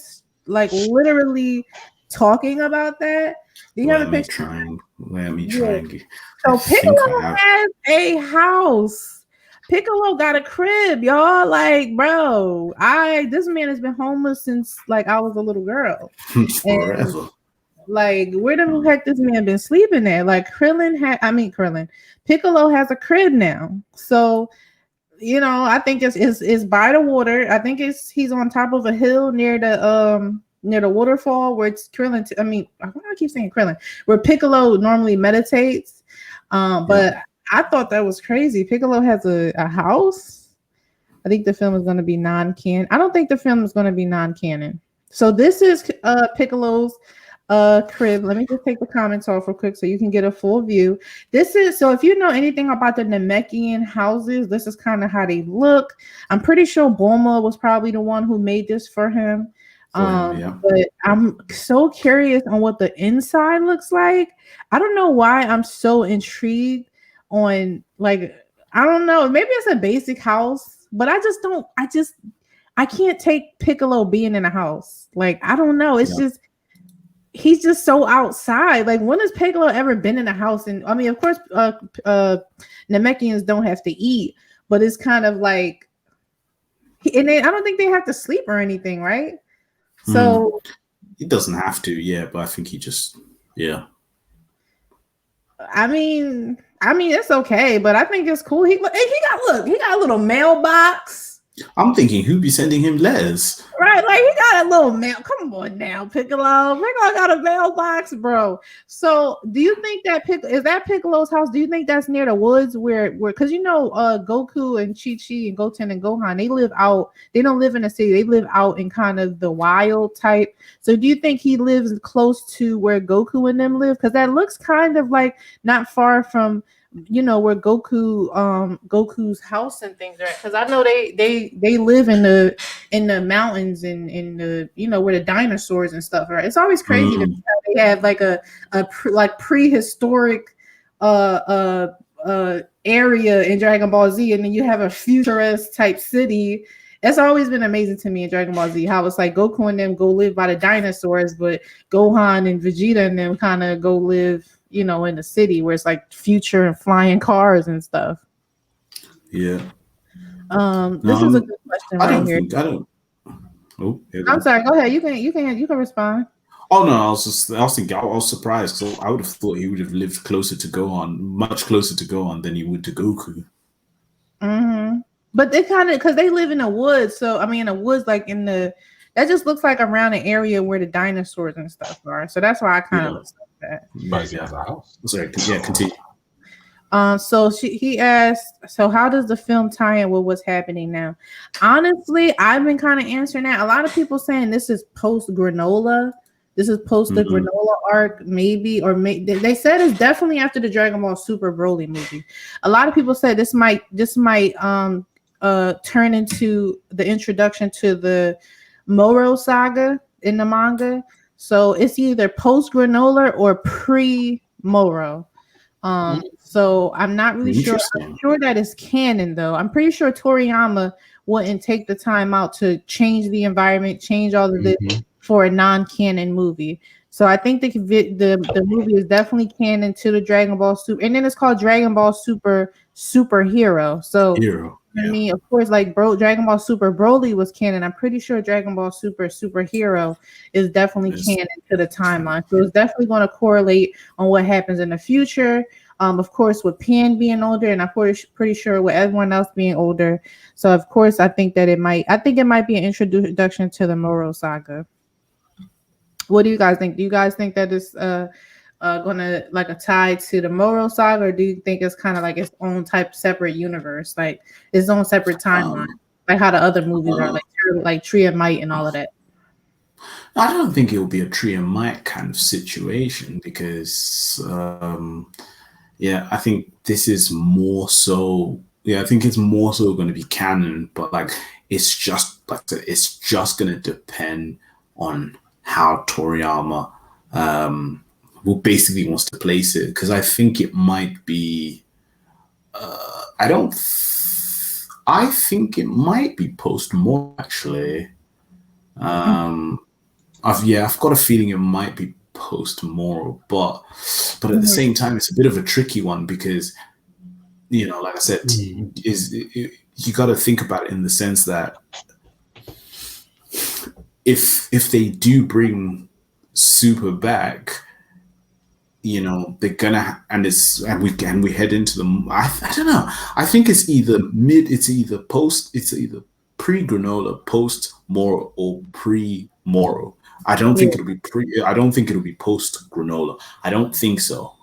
like literally talking about that. Do you have a picture? Let me try. So Piccolo has a house. Piccolo got a crib, y'all. Like, bro, this man has been homeless since like I was a little girl. And Forever. like, where the heck this man been sleeping at? Like, Piccolo has a crib now. So, you know, I think it's by the water. I think he's on top of a hill near the waterfall where it's Krillin. Why do I keep saying Krillin? Where Piccolo normally meditates. But I thought that was crazy. Piccolo has a house. I think the film is going to be non-canon. I don't think the film is going to be non-canon. So this is Piccolo's crib. Let me just take the comments off real quick so you can get a full view. So if you know anything about the Namekian houses, this is kind of how they look. I'm pretty sure Bulma was probably the one who made this for him. But I'm so curious on what the inside looks like. I don't know why I'm so intrigued on, like, I don't know, maybe it's a basic house, but I can't take Piccolo being in a house. Like, I don't know. It's just, he's just so outside. Like, when has Piccolo ever been in a house? And I mean, of course, Namekians don't have to eat, but it's kind of like, and I don't think they have to sleep or anything, right? So he doesn't have to, but I think he just, I mean, it's okay, but I think it's cool. He got a little mailbox. I'm thinking who'd be sending him letters? Right, like he got a little mail. Come on now, Piccolo. Piccolo got a mailbox, bro. So, do you think that is that Piccolo's house? Do you think that's near the woods where because you know, Goku and Chi-Chi and Goten and Gohan, they live out. They don't live in a city. They live out in kind of the wild type. So, do you think he lives close to where Goku and them live? Because that looks kind of like not far from, you know, where Goku's house and things are, because I know they live in the mountains and in the, you know, where the dinosaurs and stuff are. It's always crazy to how they have like a prehistoric area in Dragon Ball Z, and then you have a futurist type city. That's always been amazing to me in Dragon Ball Z, how it's like Goku and them go live by the dinosaurs, but Gohan and Vegeta and them kind of go live, you know, in the city where it's like future and flying cars and stuff. Yeah. This is a good question right here. I'm sorry. Go ahead. You can respond. Oh no, I was surprised because I would have thought he would have lived closer to Gohan, much closer to Gohan than he would to Goku. Mm-hmm. But they kind of, because they live in the woods, so I mean, in the woods, like that just looks like around an area where the dinosaurs and stuff are. So that's why I kind of. But he has a house. Sorry, continue. So he asked, so how does the film tie in with what's happening now? Honestly, I've been kind of answering that. A lot of people saying this is post Granola. This is post the Granola arc, maybe, or they said it's definitely after the Dragon Ball Super Broly movie. A lot of people said this might turn into the introduction to the Moro saga in the manga. So it's either post Granola or pre Moro. So I'm not really sure. I'm sure that it's canon though. I'm pretty sure Toriyama wouldn't take the time out to change the environment, change all of this for a non-canon movie. So I think the movie is definitely canon to the Dragon Ball Super, and then it's called Dragon Ball Super Superhero. So I mean, of course, like Dragon Ball Super Broly was canon. I'm pretty sure Dragon Ball Super Superhero is definitely canon to the timeline. So it's definitely going to correlate on what happens in the future. Of course, with Pan being older, and I'm pretty sure with everyone else being older. So of course, I think it might be an introduction to the Moro saga. What do you guys think? Do you guys think that it's gonna like a tie to the Moro saga, or do you think it's kind of like its own type separate universe, like its own separate timeline, like how the other movies are, like Tree of Might and all of that? I don't think it will be a Tree of Might kind of situation because, I think this is more so. Yeah, I think it's more so going to be canon, but like it's just going to depend on how Toriyama who basically wants to place it, because I think it might be I think it might be post-Moro actually. I've got a feeling it might be post-Moro, but at the same time it's a bit of a tricky one because like I said, Mm. you got to think about it in the sense that if they do bring Super back, they're gonna, and we head into the. I don't know. I think it's either pre granola, post Moro, or pre Moro. I don't think it'll be I don't think it'll be post granola. I don't think so.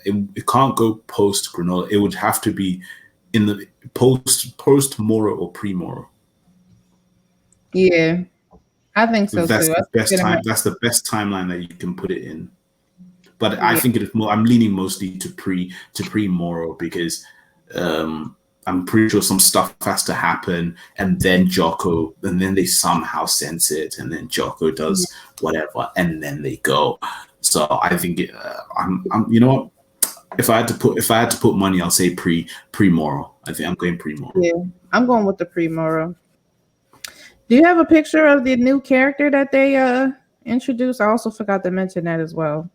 It can't go post granola. It would have to be in the post Moro or pre Moro. Yeah, I think so That's too. the best time. That's the best timeline that you can put it in. But I think it is more. I'm leaning mostly to pre Moro because I'm pretty sure some stuff has to happen, and then Jocko, and then they somehow sense it, and then Jocko does whatever, and then they go. So I think I'm you know what? If I had to put money, I'll say pre Moro. I think I'm going pre Moro. Yeah, I'm going with the pre Moro. Do you have a picture of the new character that they introduced? I also forgot to mention that as well.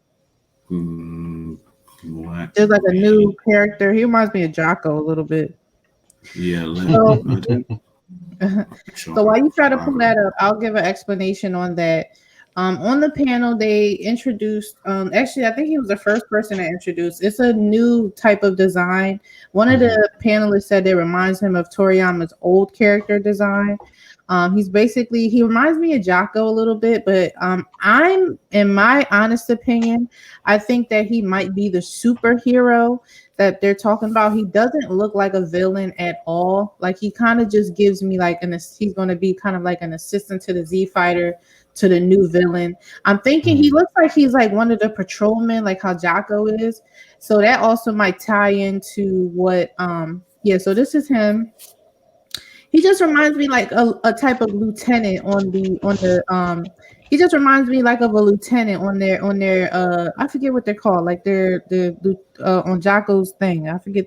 What? There's like a new character. He reminds me of Jocko a little bit. Yeah. So while you try to pull that up, I'll give an explanation on that. On the panel, they introduced. Actually, I think he was the first person to introduce. It's a new type of design. One of the panelists said it reminds him of Toriyama's old character design. He reminds me of Jocko a little bit, but I'm, in my honest opinion, I think that he might be the superhero that they're talking about. He doesn't look like a villain at all. Like, he kind of just gives me like he's going to be kind of like an assistant to the Z Fighter, to the new villain. I'm thinking he looks like he's like one of the patrolmen, like how Jocko is. So that also might tie into what so this is him. He just reminds me like a type of lieutenant on the he just reminds me like of a lieutenant on their I forget what they're called, like the on Jocko's thing. I forget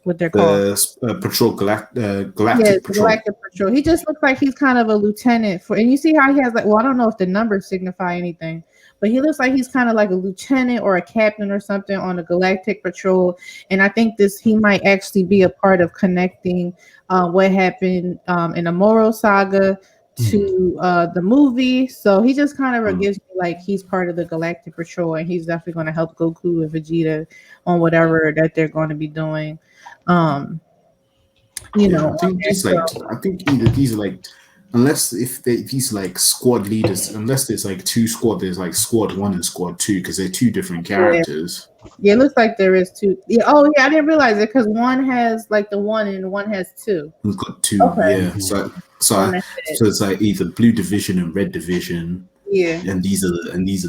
what they're called. Patrol Galactic Patrol. Galactic Patrol. He just looks like he's kind of a lieutenant and you see how he has like, well, I don't know if the numbers signify anything, but he looks like he's kind of like a lieutenant or a captain or something on the Galactic Patrol. And I think he might actually be a part of connecting what happened in the Moro saga to the movie. So he just kind of gives me like he's part of the Galactic Patrol, and he's definitely going to help Goku and Vegeta on whatever that they're going to be doing. I think either these are like, unless these are like squad leaders, unless there's like two squad, there's like squad 1 and squad 2 because they're two different characters. Yeah, it looks like there is 2. Yeah. Oh, yeah, I didn't realize it because one has like the 1 and one has 2. It's got 2. Okay. Yeah. So it's like either Blue Division and Red Division. Yeah. And these are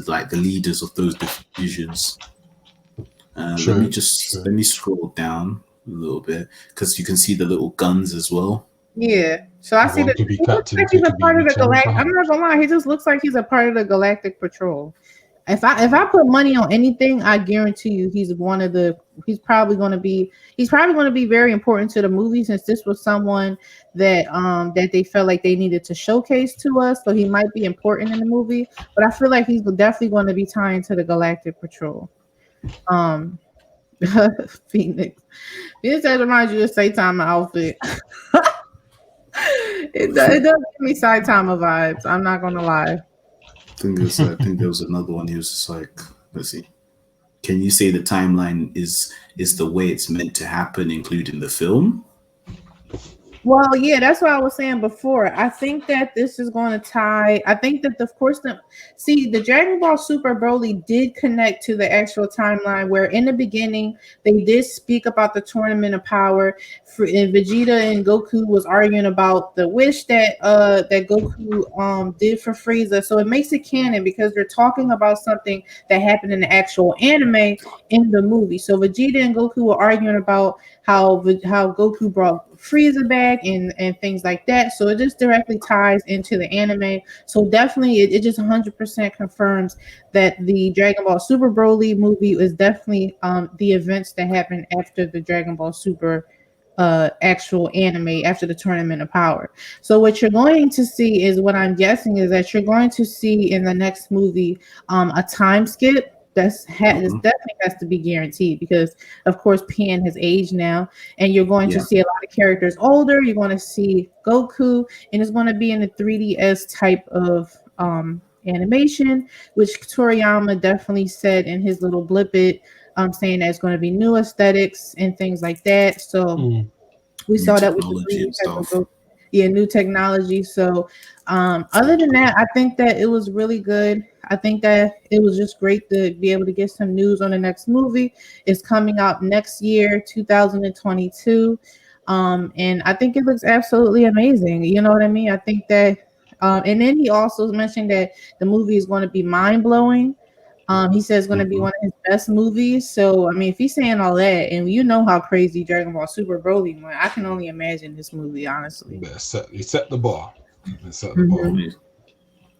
like the leaders of those divisions. Let me scroll down a little bit because you can see the little guns as well. Yeah. So I see that he looks like he's a part of the Galactic. I'm not gonna lie, he just looks like he's a part of the Galactic Patrol. If I put money on anything, I guarantee you he's probably going to be very important to the movie, since this was someone that they felt like they needed to showcase to us. So he might be important in the movie, but I feel like he's definitely going to be tying to the Galactic Patrol. Phoenix that reminds you of Saitama outfit. It does give me Saitama vibes. I'm not gonna lie. I think there was another one. He was just like, let's see. Can you say the timeline is the way it's meant to happen, including the film? Well, yeah, that's what I was saying before. I think that this is going to tie. I think that, of course, the Dragon Ball Super Broly did connect to the actual timeline, where in the beginning they did speak about the Tournament of Power. And Vegeta and Goku was arguing about the wish that Goku did for Frieza. So it makes it canon because they're talking about something that happened in the actual anime in the movie. So Vegeta and Goku were arguing about how Goku brought Frieza back and things like that. So it just directly ties into the anime. So definitely it just 100% confirms that the Dragon Ball Super Broly movie is definitely the events that happened after the Dragon Ball Super actual anime, after the Tournament of Power. So what you're going to see is, what I'm guessing is that you're going to see in the next movie a time skip This definitely has to be guaranteed because, of course, Pan has aged now, and you're going to see a lot of characters older. You're going to see Goku, and it's going to be in a 3DS type of animation, which Toriyama definitely said in his little blip saying that it's going to be new aesthetics and things like that. So we saw that with the 3D type of new technology. So other than that, I think that it was really good. I think that it was just great to be able to get some news on the next movie. It's coming out next year, 2022. And I think it looks absolutely amazing. You know what I mean? I think that and then he also mentioned that the movie is going to be mind-blowing. He says it's going to be one of his best movies. So, I mean, if he's saying all that, and you know how crazy Dragon Ball Super Broly went, I can only imagine this movie, honestly. He set the bar.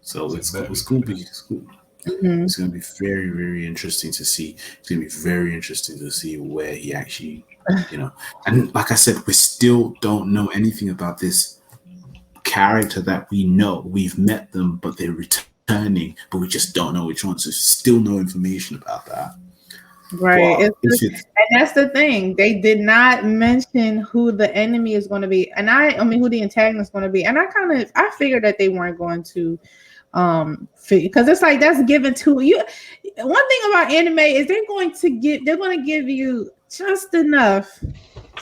So it's going to be it's going to be very, very interesting to see. It's going to be very interesting to see where he actually, and like I said, we still don't know anything about this character that we know. We've met them, but they're returning, but we just don't know which ones. There's still no information about that. Right. And that's the thing. They did not mention who the enemy is going to be. And I mean, who the antagonist is going to be. And I figured that they weren't going to because it's like that's given to you. One thing about anime is they're going to give you just enough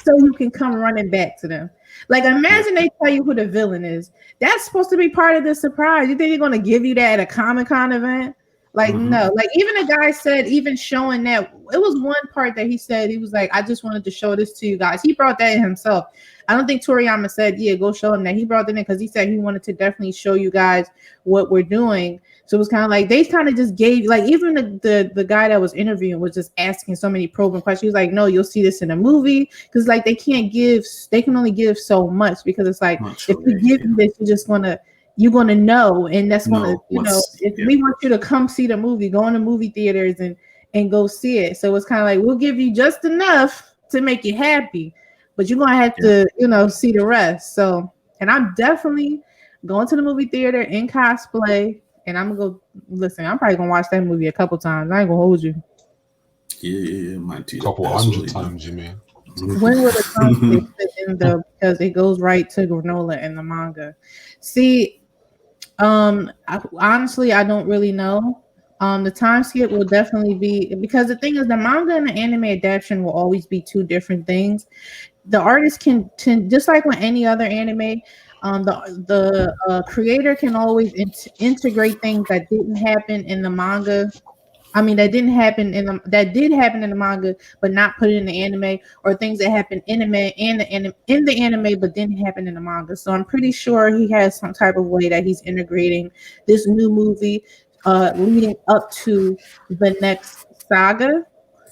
so you can come running back to them. Like, imagine they tell you who the villain is. That's supposed to be part of the surprise. You think they're going to give you that at a Comic-Con event? Like, no. Like, even the guy said, even showing that, it was one part that he said, he was like, I just wanted to show this to you guys. He brought that in himself. I don't think Toriyama said, yeah, go show him that. He brought that in because he said he wanted to definitely show you guys what we're doing. So it was kind of like, they kind of just gave, like, even the guy that was interviewing was just asking so many probing questions. He was like, no, you'll see this in a movie. Because, like, they can only give so much because it's like, if we give you this, you're gonna know, and that's gonna, if we want you to come see the movie, go in the movie theaters and go see it. So it's kind of like, we'll give you just enough to make you happy, but you're gonna have to, see the rest. So, and I'm definitely going to the movie theater in cosplay, and I'm gonna go listen. I'm probably gonna watch that movie a couple times. I ain't gonna hold you. Yeah, might do a couple 100 times, you mean? When will it come because it goes right to granola in the manga. See, honestly, I don't really know. The time skip will definitely be, because the thing is, the manga and the anime adaptation will always be two different things. The artist can just like with any other anime, the creator can always integrate things that didn't happen in the manga. I mean, that did happen in the manga, but not put it in the anime, or things that happened in the anime, but didn't happen in the manga. So I'm pretty sure he has some type of way that he's integrating this new movie, leading up to the next saga.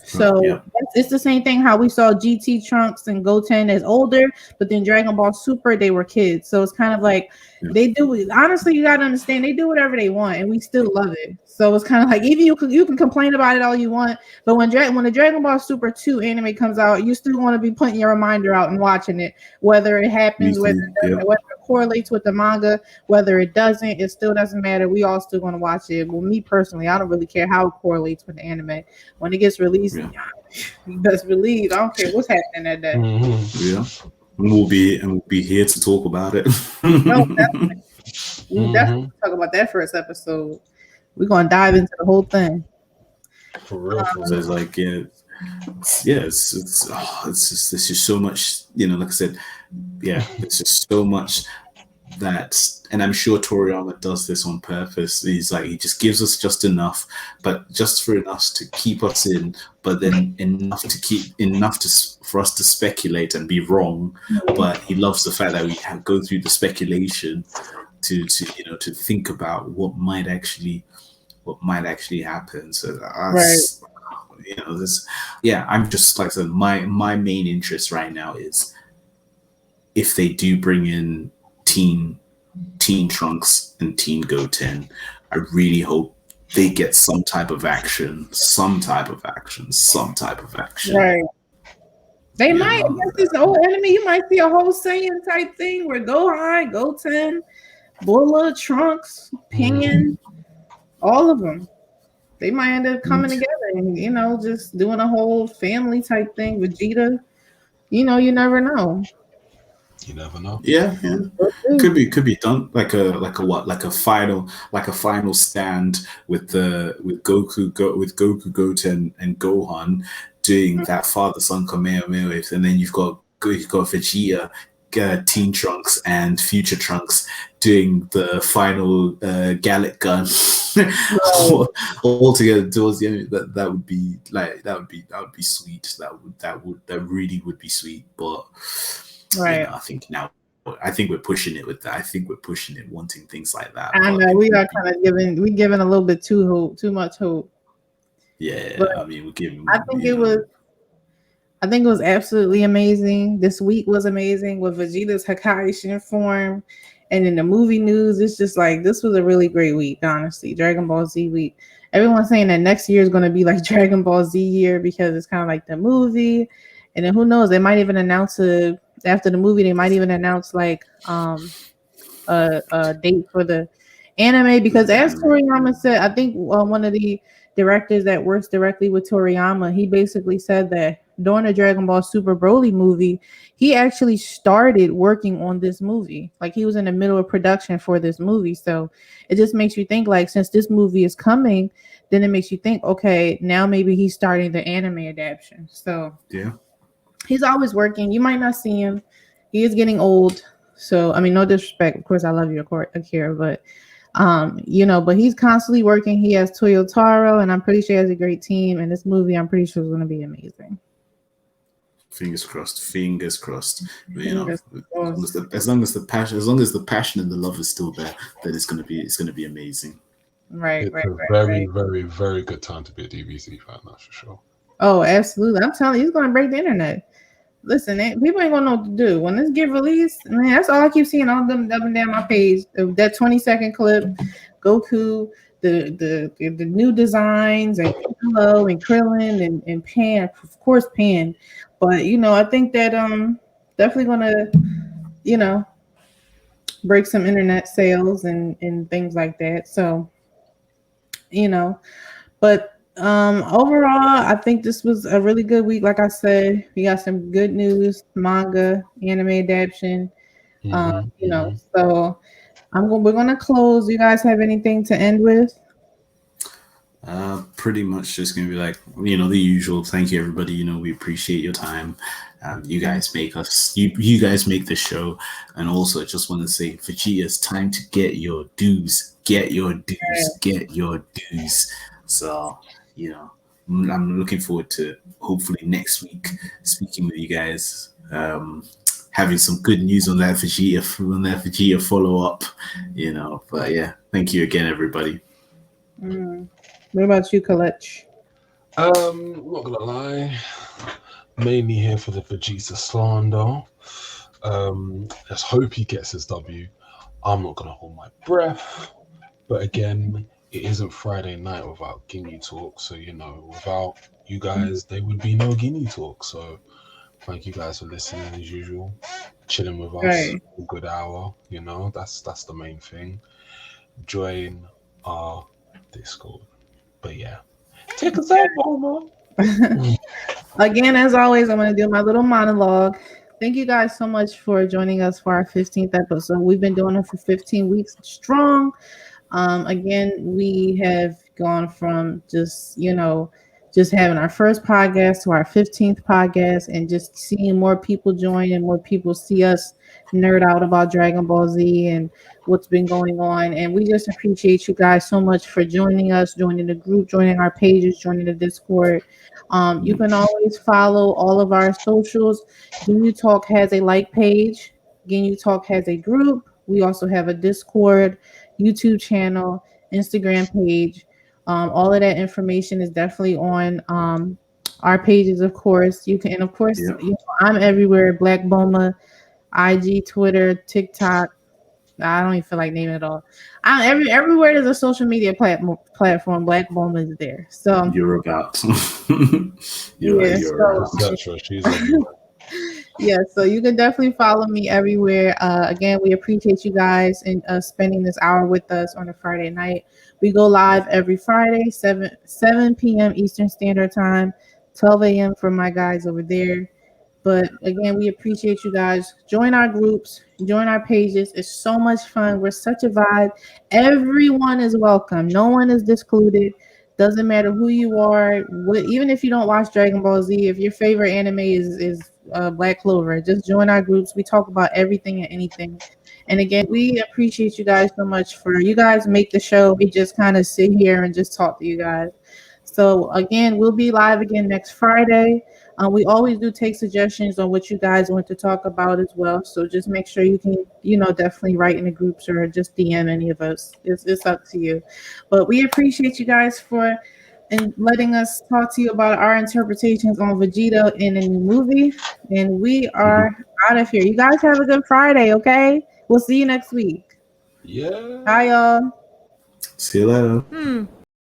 So it's the same thing how we saw GT Trunks and Goten as older, but then Dragon Ball Super, they were kids. So it's kind of like they do. Honestly, you gotta understand, they do whatever they want, and we still love it. So it's kind of like, even you can complain about it all you want, but when the Dragon Ball Super 2 anime comes out, you still want to be putting your reminder out and watching it, whether it happens, whether it correlates with the manga, whether it doesn't, it still doesn't matter. We all still want to watch it. Well, me personally, I don't really care how it correlates with the anime. When it gets released, you best believe I don't care what's happening that day. We'll be here to talk about it. No, definitely. We'll definitely talk about that first episode. We're gonna dive into the whole thing. For real. It's like, it's just so much, like I said, it's just so much that, and I'm sure Toriyama does this on purpose. He's like, he just gives us just enough, but just for enough to keep us in, but then enough for us to speculate and be wrong. But he loves the fact that we go through the speculation to think about what might actually happen. So I'm just, like I said, my main interest right now is if they do bring in Teen Trunks and Teen Goten, I really hope they get some type of action. Right. They might get this old enemy. You might see a whole Saiyan type thing where Gohan, Goten, Bulma, Trunks, Pan, all of them. They might end up coming together and just doing a whole family type thing. Vegeta, you never know. You never know. Yeah, yeah. Could be done like a what like a final stand with Goku Goten and Gohan doing that father son Kamehameha, and then you've got Vegeta, Teen Trunks and Future Trunks doing the final Gallic gun all together towards the end. That would be sweet. That really would be sweet. But right. I think we're pushing it with that. I think we're pushing it, wanting things like that. I know we are kind of giving a little bit too much hope. Yeah, but I mean, we're giving. I think it was absolutely amazing. This week was amazing with Vegeta's Hakaishin form, and in the movie news, it's just like this was a really great week. Honestly, Dragon Ball Z week. Everyone's saying that next year is going to be like Dragon Ball Z year because it's kind of like the movie, and then who knows? They might even announce after the movie. They might even announce like a date for the anime because as Toriyama said, I think one of the directors that works directly with Toriyama, he basically said that during the Dragon Ball Super Broly movie, he actually started working on this movie. Like he was in the middle of production for this movie. So it just makes you think like since this movie is coming, then it makes you think, okay, now maybe he's starting the anime adaptation. So yeah, he's always working. You might not see him. He is getting old. So I mean, no disrespect. Of course, I love you, Akira, but but he's constantly working. He has Toyotaro, and I'm pretty sure he has a great team. And this movie, I'm pretty sure is going to be amazing. Fingers crossed. Fingers crossed. But, as long as the passion and the love is still there, then it's going to be amazing. Right. It's a very, very, very good time to be a DBZ fan. That's for sure. Oh, absolutely! I'm telling you, he's going to break the internet. Listen, people ain't gonna know what to do when this get released. Man, that's all I keep seeing all them up and down my page. That 20-second clip, Goku, the new designs, and Piccolo and Krillin and Pan, of course Pan. But I think that definitely gonna break some internet sales and things like that. So but. Overall, I think this was a really good week. Like I said, we got some good news, manga, anime adaptation. So we're gonna close. You guys have anything to end with? Pretty much just gonna be like, the usual. Thank you, everybody. We appreciate your time. You guys make you guys make the show. And also, I just want to say, Vegeta, it's time to get your dues. Get your dues. Get your dues. So, I'm looking forward to hopefully next week speaking with you guys, having some good news on that Vegeta follow up, But yeah, thank you again, everybody. What about you, Kalechi? I'm not gonna lie, mainly here for the Vegeta slander. Let's hope he gets his W. I'm not gonna hold my breath, but again, it isn't Friday night without Ginyu talk. So without you guys, there would be no Ginyu talk. So thank you guys for listening as usual, chilling with us a good hour. That's the main thing. Join our Discord. But yeah, take us out, Bulma. Again, as always, I'm going to do my little monologue. Thank you guys so much for joining us for our 15th episode. We've been doing it for 15 weeks strong. Again, we have gone from just having our first podcast to our 15th podcast and just seeing more people join and more people see us nerd out about Dragon Ball Z and what's been going on. And we just appreciate you guys so much for joining us, joining the group, joining our pages, joining the Discord. You can always follow all of our socials. Ginyu Talk has a like page. Ginyu Talk has a group. We also have a Discord, YouTube channel, Instagram page. All of that information is definitely on our pages, of course. You can, and of course, I'm everywhere. Black Bulma, IG, Twitter, TikTok. I don't even feel like naming it all. Everywhere there's a social media platform, Black Bulma is there. So you're about. Yeah, so you can definitely follow me everywhere. Again, we appreciate you guys and spending this hour with us on a Friday night. We go live every Friday, 7 p.m. Eastern Standard Time, 12 a.m. for my guys over there. But again, we appreciate you guys. Join our groups, join our pages. It's so much fun. We're such a vibe. Everyone is welcome. No one is excluded. Doesn't matter who you are. Even if you don't watch Dragon Ball Z, if your favorite anime is Black Clover, just join our groups. We talk about everything and anything. And again, we appreciate you guys so much for you guys make the show. We just kind of sit here and just talk to you guys. So again, we'll be live again next Friday. We always do take suggestions on what you guys want to talk about as well. So just make sure you can, definitely write in the groups or just DM any of us. It's up to you. But we appreciate you guys for and letting us talk to you about our interpretations on Vegeta in the new movie. And we are out of here. You guys have a good Friday, okay? We'll see you next week. Yeah. Bye, y'all. See you later.